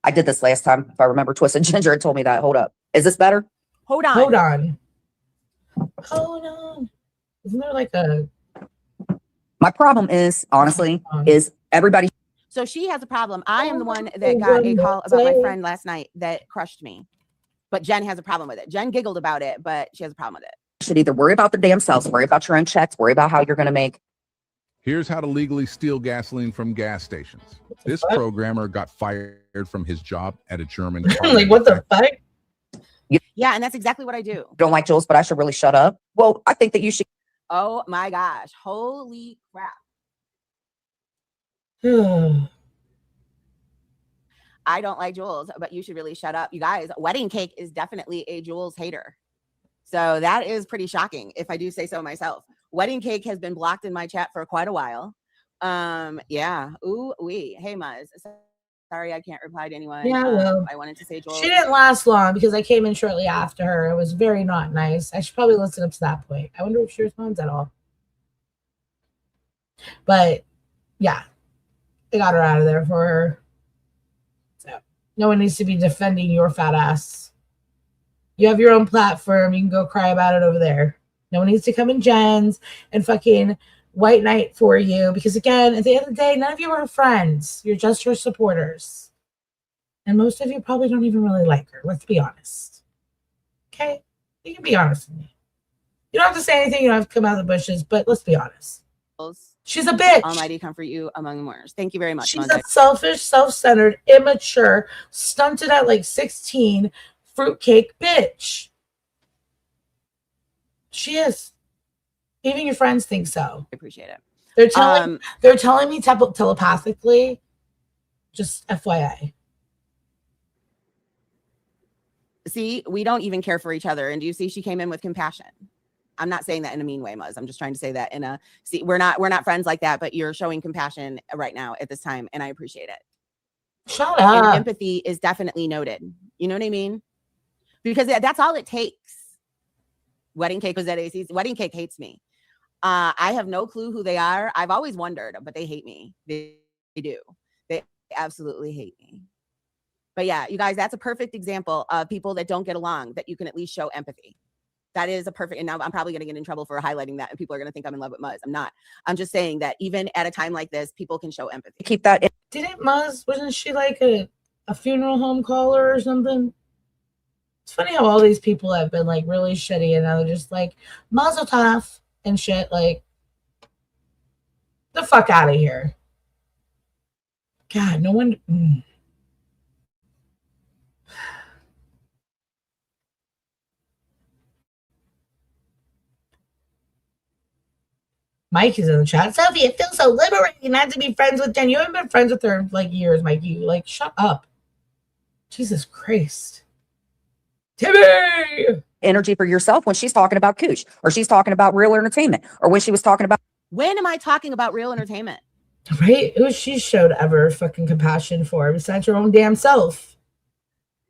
I did this last time. If I remember, Twisted Ginger had told me that. Hold up. Is this better? Hold on. Hold on. Hold on. Isn't there like a... My problem is, honestly, is everybody. So she has a problem. I am the one that got a call about my friend last night that crushed me. But Jen has a problem with it. Jen giggled about it, but she has a problem with it. Should either worry about the damn selves, worry about your own checks, worry about how you're going to make. Here's how to legally steal gasoline from gas stations. This programmer got fired from his job at a German car. Like, what the fuck? Yeah, and that's exactly what I do. Don't like Jules, but I should really shut up. Well, I think that you should. Oh my gosh. Holy crap. I don't like Jules, but you should really shut up. You guys, Wedding Cake is definitely a Jules hater. So that is pretty shocking, if I do say so myself. Wedding Cake has been blocked in my chat for quite a while. Yeah. Ooh, wee. Hey, Muzz. Sorry, I can't reply to anyone. Yeah, well, I wanted to say Jules. She didn't last long because I came in shortly after her. It was very not nice. I should probably listen up to that point. I wonder if she responds at all. But yeah, I got her out of there for her. So no one needs to be defending your fat ass. You have your own platform. You can go cry about it over there. No one needs to come in Jen's and fucking white knight for you. Because again, at the end of the day, none of you are her friends. You're just her supporters. And most of you probably don't even really like her. Let's be honest. Okay? You can be honest with me. You don't have to say anything. You don't have to come out of the bushes. But let's be honest. She's a bitch. Almighty comfort you among the mourners. Thank you very much. She's a selfish, self-centered, immature, stunted at like 16, fruitcake bitch. She is. Even your friends think so. I appreciate it. They're telling me telepathically. Just FYI. See, we don't even care for each other. And do you see she came in with compassion? I'm not saying that in a mean way, Muzz. I'm just trying to say that in a, see, we're not friends like that, but you're showing compassion right now at this time, and I appreciate it. Shut up. And empathy is definitely noted. You know what I mean? Because that's all it takes. Wedding Cake was at AC's. Wedding Cake hates me. I have no clue who they are. I've always wondered, but they hate me. They do. They absolutely hate me. But yeah, you guys, that's a perfect example of people that don't get along, that you can at least show empathy. That is a perfect, and now I'm probably going to get in trouble for highlighting that, and people are going to think I'm in love with Muzz. I'm not. I'm just saying that even at a time like this, people can show empathy. Keep that in. Didn't Muzz, wasn't she like a funeral home caller or something? It's funny how all these people have been like really shitty, and now they're just like Mazel Tov and shit. Like, the fuck out of here. God, no one. Mike is in the chat. Sophie, it feels so liberating not to be friends with Jen. You haven't been friends with her in like years, Mike. You like, shut up. Jesus Christ. Timmy! Energy for yourself when she's talking about Cooch, or she's talking about Real Entertainment, or when she was talking about. When am I talking about Real Entertainment? Right? Who she showed ever fucking compassion for besides her own damn self?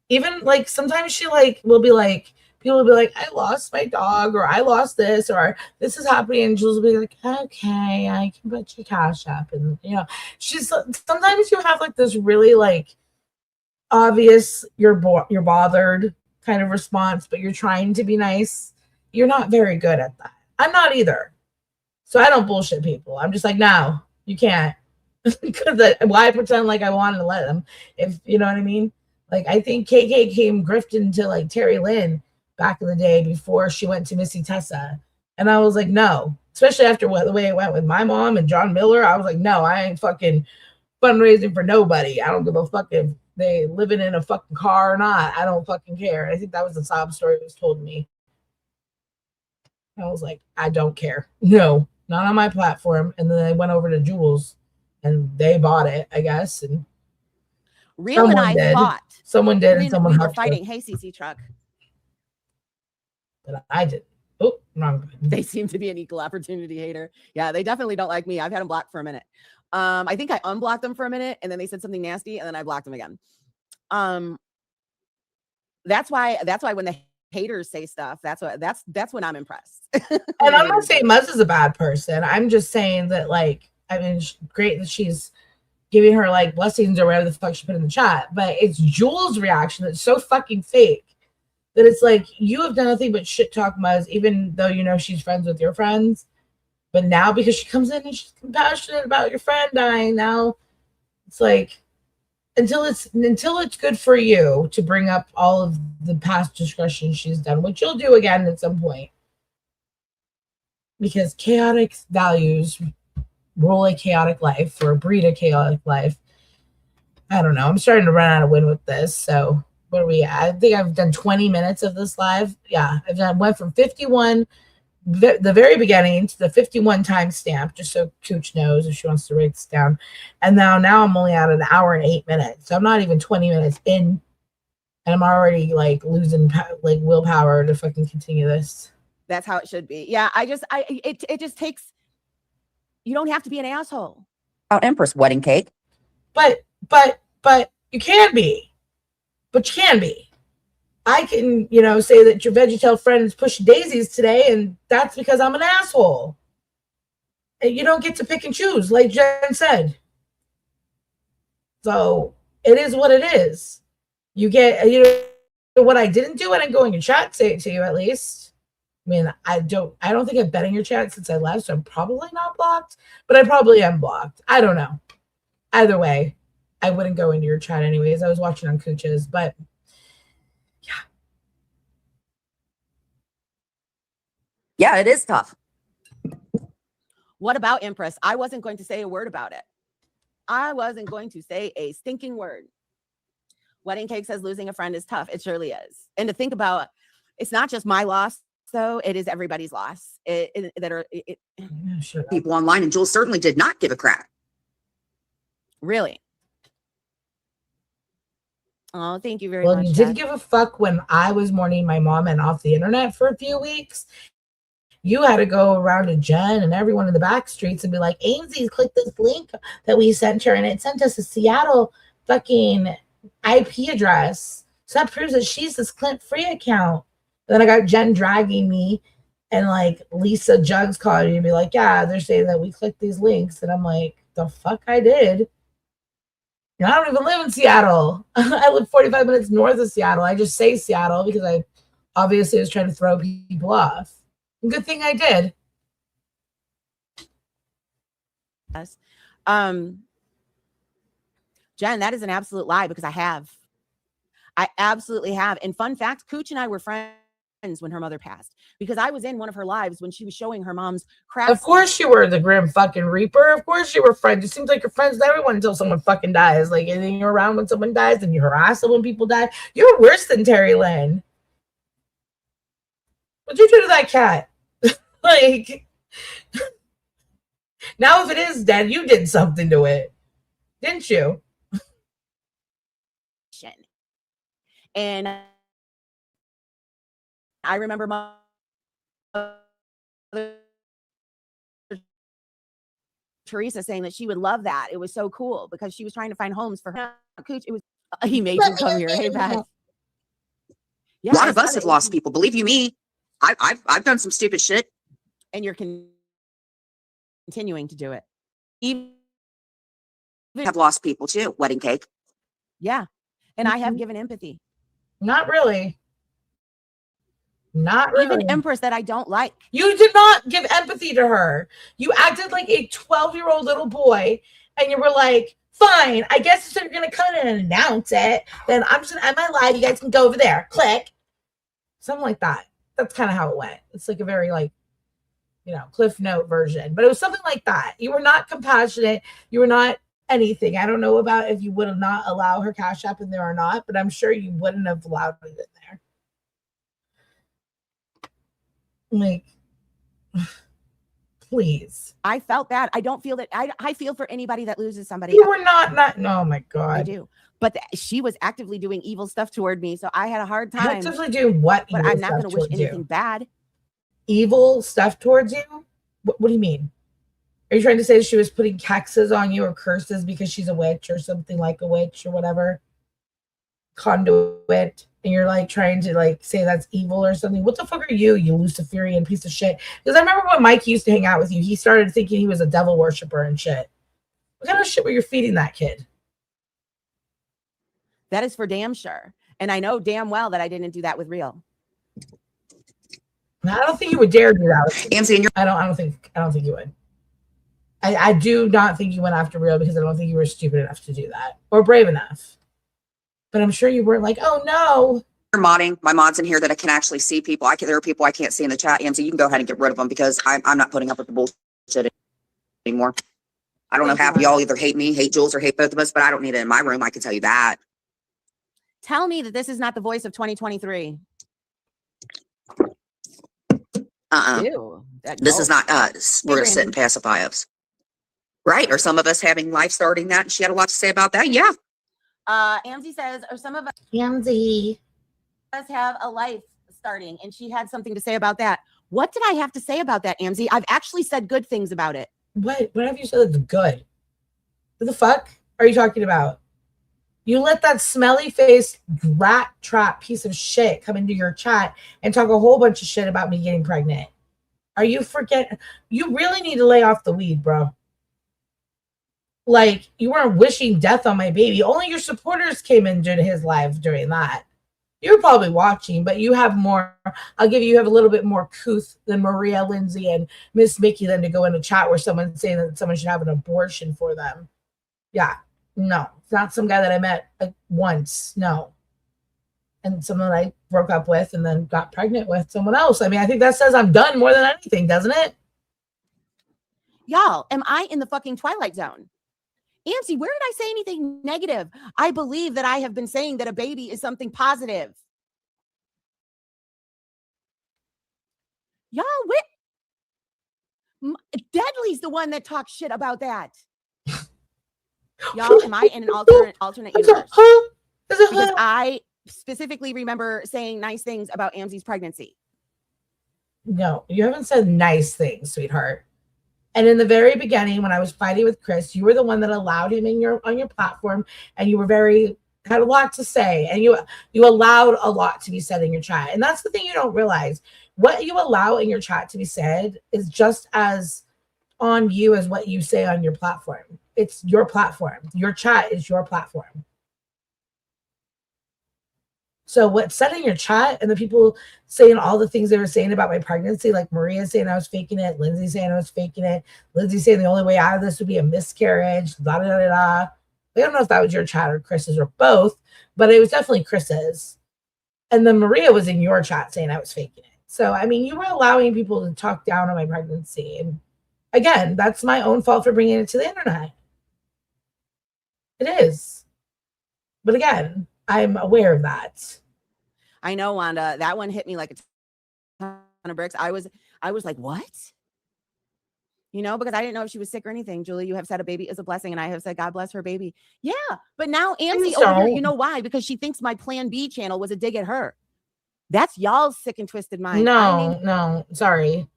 Even like sometimes she like will be like, people will be like, I lost my dog, or I lost this, or this is happening, and Jules will be like, okay, I can put your cash up, and you know, she's sometimes you have like this really like obvious you're bothered kind of response, but you're trying to be nice. You're not very good at that. I'm not either, so I don't bullshit people. I'm just like, no, you can't, because why pretend like I wanted to let them, if you know what I mean. Like, I think KK came grifting to like Terry Lynn back in the day before she went to Missy Tessa. And I was like, no, especially after the way it went with my mom and John Miller. I was like, no, I ain't fucking fundraising for nobody. I don't give a fuck if they living in a fucking car or not. I don't fucking care. I think that was the sob story that was told to me. I was like, I don't care. No, not on my platform. And then they went over to Jules and they bought it, I guess. And Real and I fought. Someone did, and someone we were fighting. Hey, CC Truck. But I did. Oh, wrong. They seem to be an equal opportunity hater. Yeah, they definitely don't like me. I've had them blocked for a minute. I think I unblocked them for a minute, and then they said something nasty, and then I blocked them again. That's why when the haters say stuff, that's when I'm impressed. And I'm not saying Muzz is a bad person. I'm just saying that, like, I mean, great that she's giving her like blessings or whatever the fuck she put in the chat, but it's Jules' reaction that's so fucking fake that it's like, you have done nothing but shit talk Muzz, even though you know she's friends with your friends. But now because she comes in and she's compassionate about your friend dying, now it's like, until it's good for you to bring up all of the past discretion she's done, which you'll do again at some point, because chaotic values rule a chaotic life or breed a chaotic life. I don't know. I'm starting to run out of wind with this. So what are we at? I think I've done 20 minutes of this live. Yeah, went from 51, the very beginning, to the 51 timestamp, just so Cooch knows if she wants to write this down. And now I'm only at 1 hour and 8 minutes. So I'm not even 20 minutes in, and I'm already like losing like willpower to fucking continue this. That's how it should be. Yeah, it just takes. You don't have to be an asshole. About Empress wedding cake. But you can be. But you can be. I can, say that your VeggieTale friend is pushing daisies today, and that's because I'm an asshole. And you don't get to pick and choose, like Jen said. So it is what it is. You get, what I didn't do, I didn't go in your chat, say it to you at least. I mean, I don't think I've been in your chat since I left, so I'm probably not blocked, but I probably am blocked. I don't know. Either way, I wouldn't go into your chat anyways. I was watching on Cooch's, but yeah. Yeah, it is tough. What about Empress? I wasn't going to say a word about it. I wasn't going to say a stinking word. Wedding Cake says losing a friend is tough. It surely is. And to think about, it's not just my loss, though. It is everybody's loss. People online, and Jules certainly did not give a crap. Really? Oh, thank you very much. Well, you did give a fuck when I was mourning my mom and off the internet for a few weeks. You had to go around to Jen and everyone in the back streets and be like, Ainsley, click this link that we sent her, and it sent us a Seattle fucking IP address. So that proves that she's this Clint Free account. And then I got Jen dragging me, and like Lisa Jugs calling me and be like, yeah, they're saying that we clicked these links. And I'm like, the fuck I did. And I don't even live in Seattle. I live 45 minutes north of Seattle. I just say Seattle because I obviously was trying to throw people off. Good thing I did. Yes. Jen, that is an absolute lie, because I absolutely have. And fun fact, Cooch and I were friends when her mother passed, because I was in one of her lives when she was showing her mom's craft. Of course you were the Grim fucking Reaper. Of course you were friends. It seems like you're friends with everyone until someone fucking dies. Like, and then you're around when someone dies, and you harass them when people die. You're worse than Terry Lynn. What'd you do to that cat? Like, now if it is dead, you did something to it, didn't you? And I remember my Teresa saying that she would love that. It was so cool because she was trying to find homes for her. Cooch, it was, he made you come here. Hey, Beth. Yeah, a lot of us have lost people. Believe you me, I've done some stupid shit. And you're continuing to do it. Even have lost people too. Wedding Cake. Yeah. And I have given empathy. Not really. Not really. Even Empress that I don't like. You did not give empathy to her. You acted like a 12-year-old little boy, and you were like, fine, I guess if you're going to come in and announce it, then I'm just going to end my live. You guys can go over there. Click. Something like that. That's kind of how it went. It's like a very, like, Cliff Note version. But it was something like that. You were not compassionate. You were not anything. I don't know about if you would have not allowed her Cash App in there or not, but I'm sure you wouldn't have allowed it in there. Like, please. I felt bad. I don't feel that. I feel for anybody that loses somebody. You were not. Oh my God. I do. But she was actively doing evil stuff toward me, so I had a hard time. Actively doing what? But I'm not going to wish anything bad. Evil stuff towards you? What do you mean? Are you trying to say she was putting hexes on you or curses because she's a witch or something like a witch or whatever? Conduit. And you're like trying to like say that's evil or something. What the fuck are you Luciferian piece of shit? Because I remember when Mike used to hang out with you, he started thinking he was a devil worshiper and shit. What kind of shit were you feeding that kid? That is for damn sure. And I know damn well that I didn't do that with Real. I don't think you would dare do that. AMC, I don't think you would. I do not think you went after Real because I don't think you were stupid enough to do that or brave enough. But I'm sure you weren't like, oh no. you're modding. My mod's in here that I can actually see people. There are people I can't see in the chat. AMC, you can go ahead and get rid of them because I'm not putting up with the bullshit anymore. I don't know half of y'all either hate me, hate Jules, or hate both of us, but I don't need it in my room. I can tell you that. Tell me that this is not the voice of 2023. Ew, this is not us. We're going to sit and pacify us. Right? Or some of us having life starting that. And she had a lot to say about that. Yeah. Amzi says, or some of us have a life starting, and she had something to say about that. What did I have to say about that, Amzi? I've actually said good things about it. What have you said that's good? What the fuck are you talking about? You let that smelly faced rat trap piece of shit come into your chat and talk a whole bunch of shit about me getting pregnant. Are you forgetting? You really need to lay off the weed, bro. Like, you weren't wishing death on my baby. Only your supporters came into his live during that. You were probably watching, but you have more. I'll give you, you have a little bit more couth than Maria, Lindsay, and Miss Mickey than to go in a chat where someone's saying that someone should have an abortion for them. Yeah. No, it's not some guy that I met once. No. And someone that I broke up with and then got pregnant with someone else. I mean, I think that says I'm done more than anything, doesn't it? Y'all, am I in the fucking Twilight Zone? Amcy, where did I say anything negative? I believe that I have been saying that a baby is something positive. Y'all, Deadly's the one that talks shit about that. Y'all, am I in an alternate universe? Because I specifically remember saying nice things about Amzi's pregnancy. No, you haven't said nice things, sweetheart. And in the very beginning, when I was fighting with Chris, you were the one that allowed him on your platform, and you were had a lot to say, and you allowed a lot to be said in your chat. And that's the thing you don't realize. What you allow in your chat to be said is just as on you as what you say on your platform. It's your platform. Your chat is your platform. So what's said in your chat and the people saying all the things they were saying about my pregnancy, like Maria saying I was faking it, Lindsay saying I was faking it, Lindsay saying the only way out of this would be a miscarriage, da da da da. I don't know if that was your chat or Chris's or both, but it was definitely Chris's. And then Maria was in your chat saying I was faking it. So, I mean, you were allowing people to talk down on my pregnancy. And again, that's my own fault for bringing it to the internet. It is. But again, I'm aware of that. I know, Wanda, that one hit me like a ton of bricks. I was like, what? You know, because I didn't know if she was sick or anything. Julie, you have said a baby is a blessing, and I have said, God bless her baby. Yeah, but now Amcy over here, you know why? Because she thinks my Plan B channel was a dig at her. That's y'all's sick and twisted mind. No, sorry.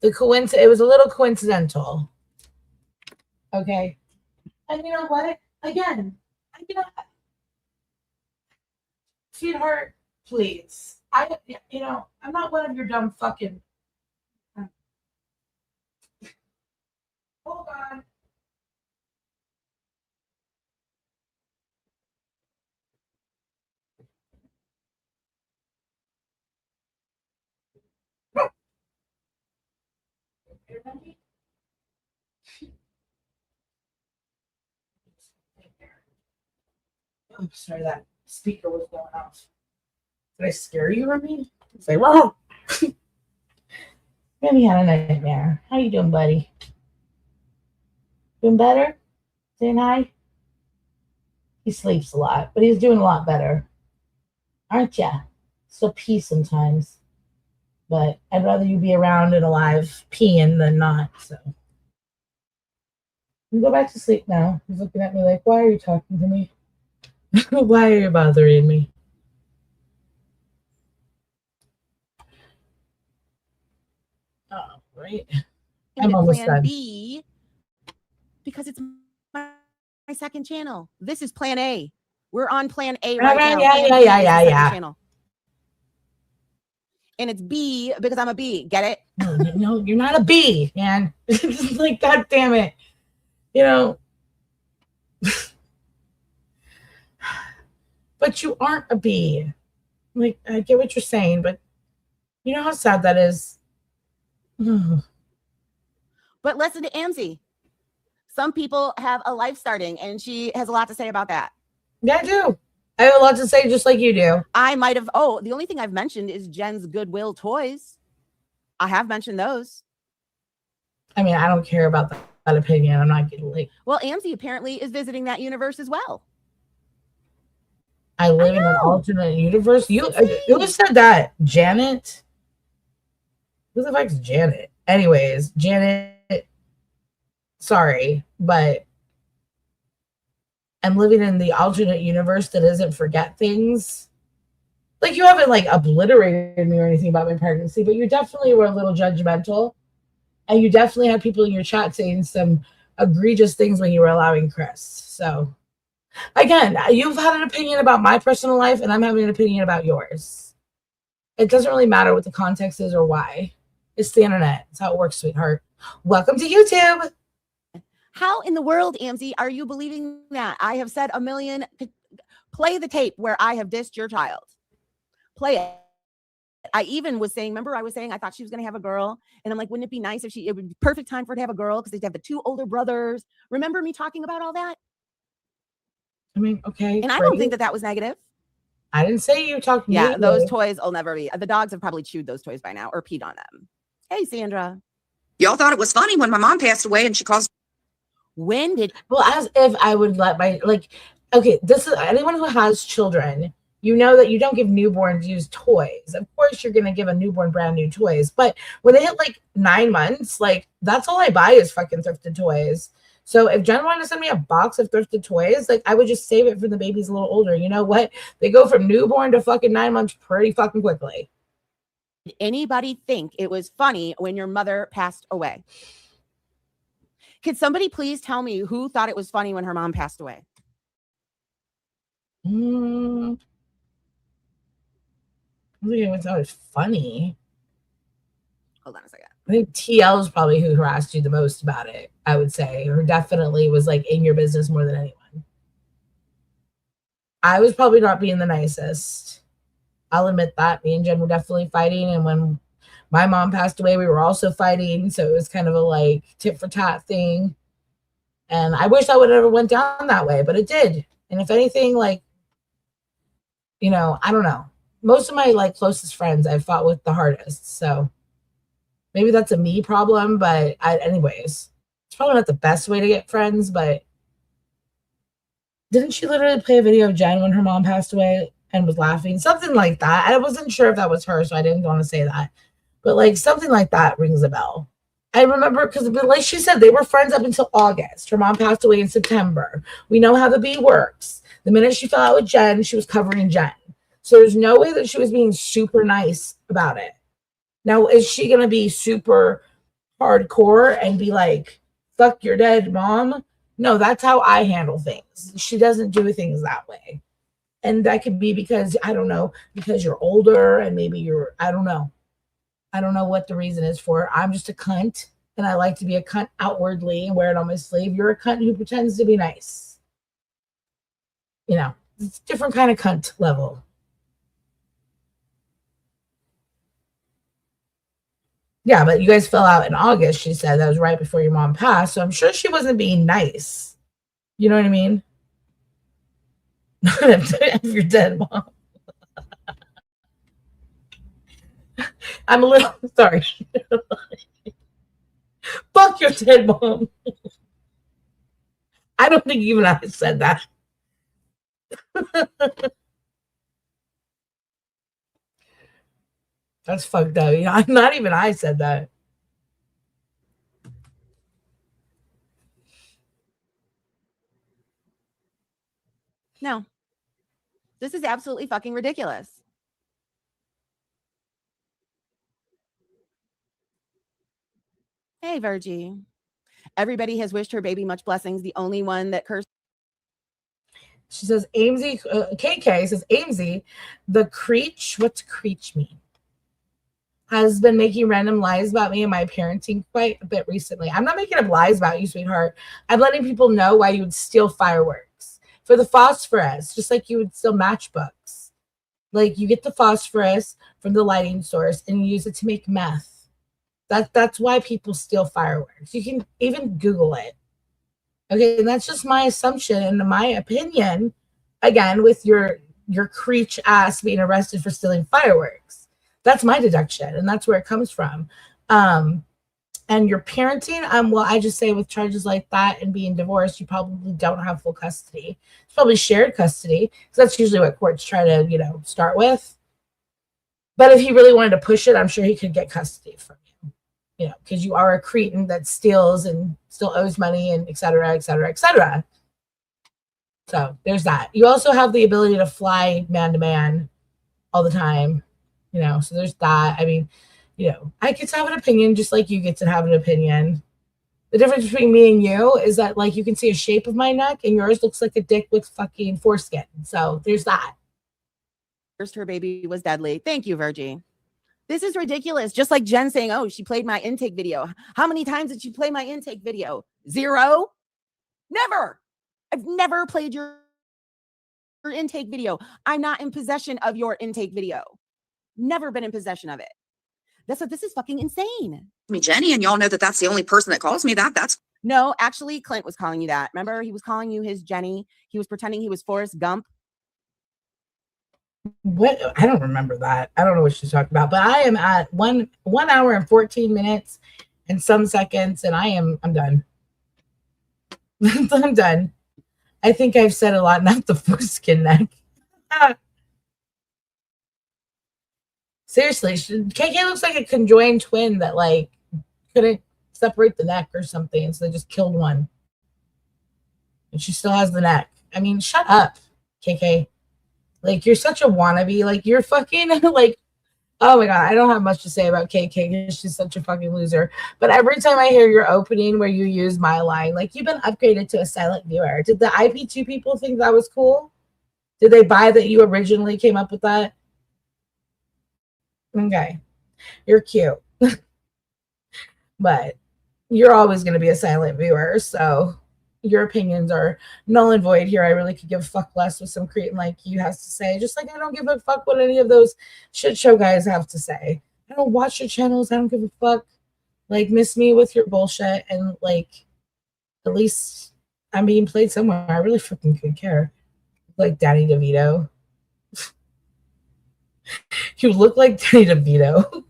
It was a little coincidental. Okay. And you know what? Again, sweetheart, please. I'm not one of your dumb fucking. Hold on. Oh, sorry, that speaker was going off. Did I scare you, Remy? Say, whoa. Remy had a nightmare. How you doing, buddy? Doing better? Saying hi? He sleeps a lot, but he's doing a lot better. Aren't ya? Still pee sometimes. But I'd rather you be around and alive peeing than not, so. You go back to sleep now. He's looking at me like, why are you talking to me? Why are you bothering me? Oh, right. I'm almost done. B Because it's my second channel. This is plan A. We're on plan A right now. Yeah. Channel. And it's B because I'm a B. Get it? No, you're not a B, man. It's like, God damn it. You know. But you aren't a B. Like, I get what you're saying, but you know how sad that is? But listen to Amzi. Some people have a life starting, and she has a lot to say about that. Yeah, I do. I have a lot to say, just like you do. I might have. Oh, the only thing I've mentioned is Jen's Goodwill toys. I have mentioned those. I mean, I don't care about that opinion. I'm not getting like. Well, Amzi apparently is visiting that universe as well. I live in an alternate universe. Who said that? Janet? Who the fuck's Janet? Anyways, Janet, sorry, but I'm living in the alternate universe that doesn't forget things. Like, you haven't like obliterated me or anything about my pregnancy, but you definitely were a little judgmental. And you definitely had people in your chat saying some egregious things when you were allowing Chris. So again, you've had an opinion about my personal life, and I'm having an opinion about yours. It doesn't really matter what the context is or why. It's the internet. It's how it works, sweetheart. Welcome to YouTube. How in the world, Amzi, are you believing that? I have said a million. Play the tape where I have dissed your child. Play it. I even was saying, remember I was saying I thought she was going to have a girl. And I'm like, wouldn't it be nice if it would be perfect time for her to have a girl because they'd have the two older brothers. Remember me talking about all that? I mean, okay. And I don't think that was negative. I didn't say you talked negative. Yeah, those toys will never be. The dogs have probably chewed those toys by now or peed on them. Hey, Sandra. Y'all thought it was funny when my mom passed away and she caused. When did? Well, as if I would let my, like, okay, this is anyone who has children, you know that you don't give newborns used toys. Of course, you're going to give a newborn brand new toys. But when they hit like 9 months, like, that's all I buy is fucking thrifted toys. So if Jen wanted to send me a box of thrifted toys, like, I would just save it for the baby's a little older. You know what? They go from newborn to fucking 9 months pretty fucking quickly. Did anybody think it was funny when your mother passed away? Could somebody please tell me who thought it was funny when her mom passed away? I think it was funny. Hold on a second. I think TL is probably who harassed you the most about it, I would say, or definitely was like in your business more than anyone. I was probably not being the nicest. I'll admit that. Me and Jen were definitely fighting. And when my mom passed away, we were also fighting. So it was kind of a like tit for tat thing. And I wish I would have ever went down that way, but it did. And if anything, like, you know, I don't know. Most of my like closest friends I fought with the hardest. So maybe that's a me problem, but anyways, it's probably not the best way to get friends, but didn't she literally play a video of Jen when her mom passed away and was laughing? Something like that. I wasn't sure if that was her, so I didn't want to say that. But like something like that rings a bell. I remember because like she said, they were friends up until August. Her mom passed away in September. We know how the bee works. The minute she fell out with Jen, she was covering Jen. So there's no way that she was being super nice about it. Now, is she going to be super hardcore and be like, fuck your dead mom? No, that's how I handle things. She doesn't do things that way. And that could be because, I don't know, because you're older and maybe you're, I don't know. I don't know what the reason is for it. I'm just a cunt and I like to be a cunt outwardly and wear it on my sleeve. You're a cunt who pretends to be nice. You know, it's a different kind of cunt level. Yeah, but you guys fell out in August, she said. That was right before your mom passed. So I'm sure she wasn't being nice. You know what I mean? If you're dead, mom. I'm a little sorry. Fuck your dead mom. I don't think even I said that. That's fucked up. You know, not even I said that. No. This is absolutely fucking ridiculous. Hey, Virgie. Everybody has wished her baby much blessings. The only one that cursed. She says, Amesy, KK says, Amesy, the Creech, what's Creech mean? Has been making random lies about me and my parenting quite a bit recently. I'm not making up lies about you, sweetheart. I'm letting people know why you would steal fireworks for the phosphorus, just like you would steal matchbooks. Like you get the phosphorus from the lighting source and you use it to make meth. That's why people steal fireworks. You can even Google it. Okay, and that's just my assumption and my opinion. Again, with your Creech ass being arrested for stealing fireworks. That's my deduction, and that's where it comes from. And your parenting, well, I just say with charges like that and being divorced, you probably don't have full custody. It's probably shared custody, because that's usually what courts try to, start with. But if he really wanted to push it, I'm sure he could get custody from you, because you are a cretin that steals and still owes money and et cetera, et cetera, et cetera. So there's that. You also have the ability to fly man to man all the time. So there's that. I mean, I get to have an opinion just like you get to have an opinion. The difference between me and you is that, like, you can see a shape of my neck and yours looks like a dick with fucking foreskin. So there's that. First, her baby was deadly. Thank you, Virgie. This is ridiculous. Just like Jen saying, oh, she played my intake video. How many times did she play my intake video? 0? Never. I've never played your intake video. I'm not in possession of your intake video. Never been in possession of it. This is fucking insane. Me, Jenny, and y'all know that that's the only person that calls me that. That's no, actually, Clint was calling you that. Remember, he was calling you his Jenny. He was pretending he was Forrest Gump. What? I don't remember that. I don't know what she's talking about. But I am at 1 hour and 14 minutes and some seconds, and I'm done. I'm done. I think I've said a lot, not the foreskin neck. Seriously, KK looks like a conjoined twin that couldn't separate the neck or something, so they just killed one. And she still has the neck. I mean, shut up, KK. You're such a wannabe. You're fucking oh my God, I don't have much to say about KK because she's such a fucking loser. But every time I hear your opening where you use my line, you've been upgraded to a silent viewer. Did the IP2 people think that was cool? Did they buy that you originally came up with that? Okay, you're cute, but you're always going to be a silent viewer, so your opinions are null and void here. I really could give a fuck less with some cretin like you has to say, just like I don't give a fuck what any of those shit show guys have to say. I don't watch your channels. I don't give a fuck. Miss me with your bullshit, and at least I'm being played somewhere. I really fucking could care. Danny DeVito. You look like Danny DeVito.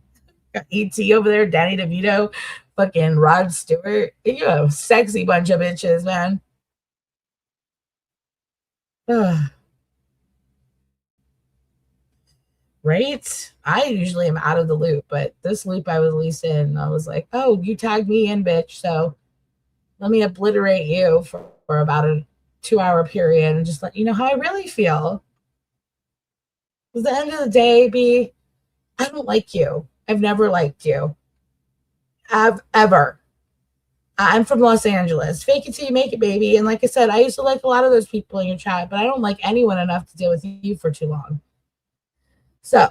Got E.T. over there, Danny DeVito, fucking Rod Stewart. You a sexy bunch of bitches, man. Right? I usually am out of the loop, but this loop I was at least in. I was like, oh, you tagged me in, bitch, so let me obliterate you for about a 2-hour period and just let you know how I really feel. At the end of the day, B, I don't like you. I've never liked you. Ever. I'm from Los Angeles. Fake it till you make it, baby. And like I said, I used to like a lot of those people in your chat, but I don't like anyone enough to deal with you for too long. So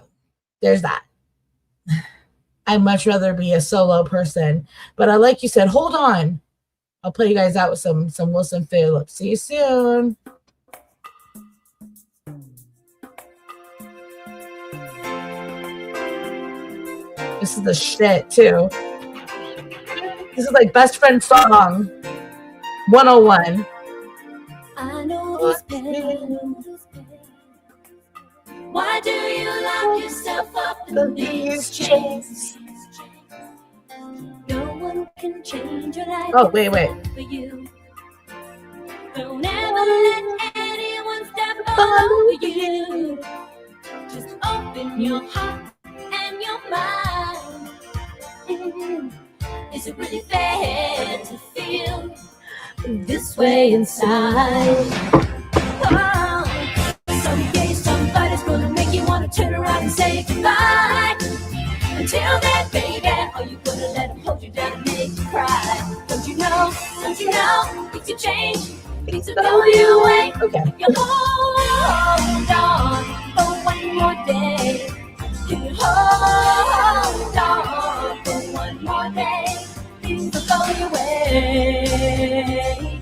there's that. I'd much rather be a solo person. But like you said, hold on. I'll play you guys out with some Wilson Phillips. See you soon. This is the shit, too. This is best friend song 101. I know this pain. Why do you lock yourself up in these chains? No one can change your life. Oh, wait. For you. Don't ever let anyone step over you. Just open your heart and your mind. Is it really fair to feel this way inside? Oh, someday somebody's gonna make you wanna turn around and say goodbye. Until then, baby, are you gonna let them hold you down and make you cry? Don't you Don't you know, things will change, things will go your way. Okay. You hold on for one more day. You hold on for one more day. Things will go your way.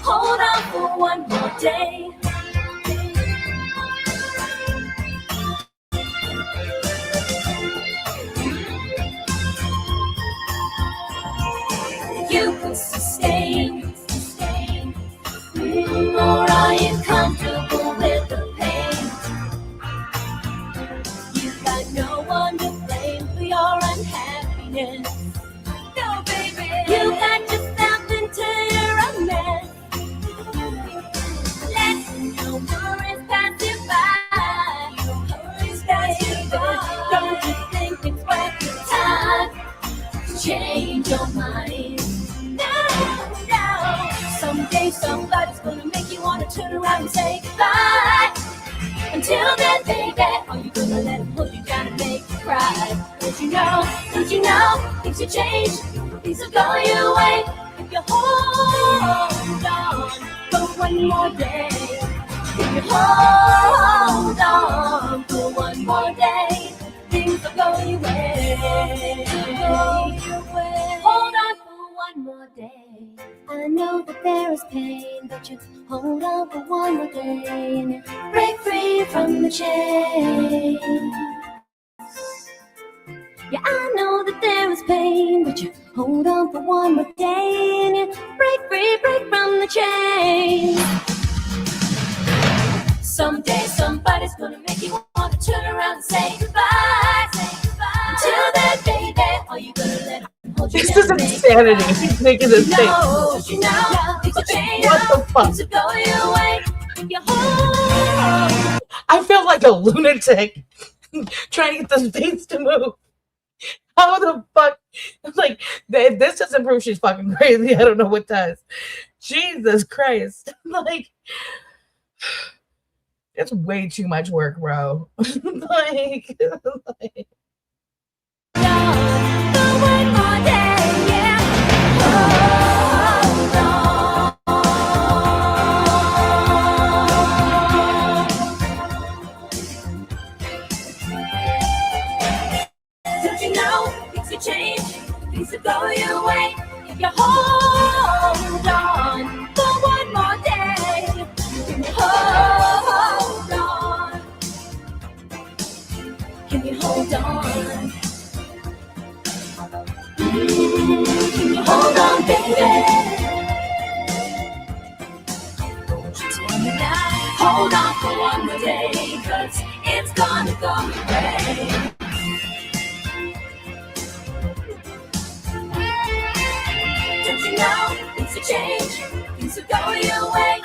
Hold on for one more day. You can sustain, or are you comfortable with the pain? You've got no one to blame for your unhappiness. No, baby, you got yourself into a mess. Let no worries pass you by. No worries pass you by. Don't you think it's worth your time to change your mind? No. Someday somebody's gonna make you wanna turn around and say goodbye. Until then, baby, are you gonna let him hold you down and make you cry? Don't you know, things will change, things will go your way. If you hold on for one more day, if you hold on for one more day, things will go your way. Hold on for one more day. I know that there is pain, but you hold on for one more day and you break free from the chain. Yeah, I know that there is pain, but you hold on for one more day and you break from the chain. Someday somebody's gonna make you wanna turn around and say goodbye. Until then, baby, are you gonna let him hold you This down? is insanity. He's making this thing. What the fuck? I feel like a lunatic trying to get this face to move. How the fuck? Like, if this doesn't prove she's fucking crazy, I don't know what does. Jesus Christ. Like, it's way too much work, bro. like Don't you know, things will change, things will go your way. If you hold on for one more day, can you hold on? Can you hold on? Can you hold on, baby? Tell me now, hold on for one more day, 'cause it's gonna go your way. Don't you know, things will change, things will go your way.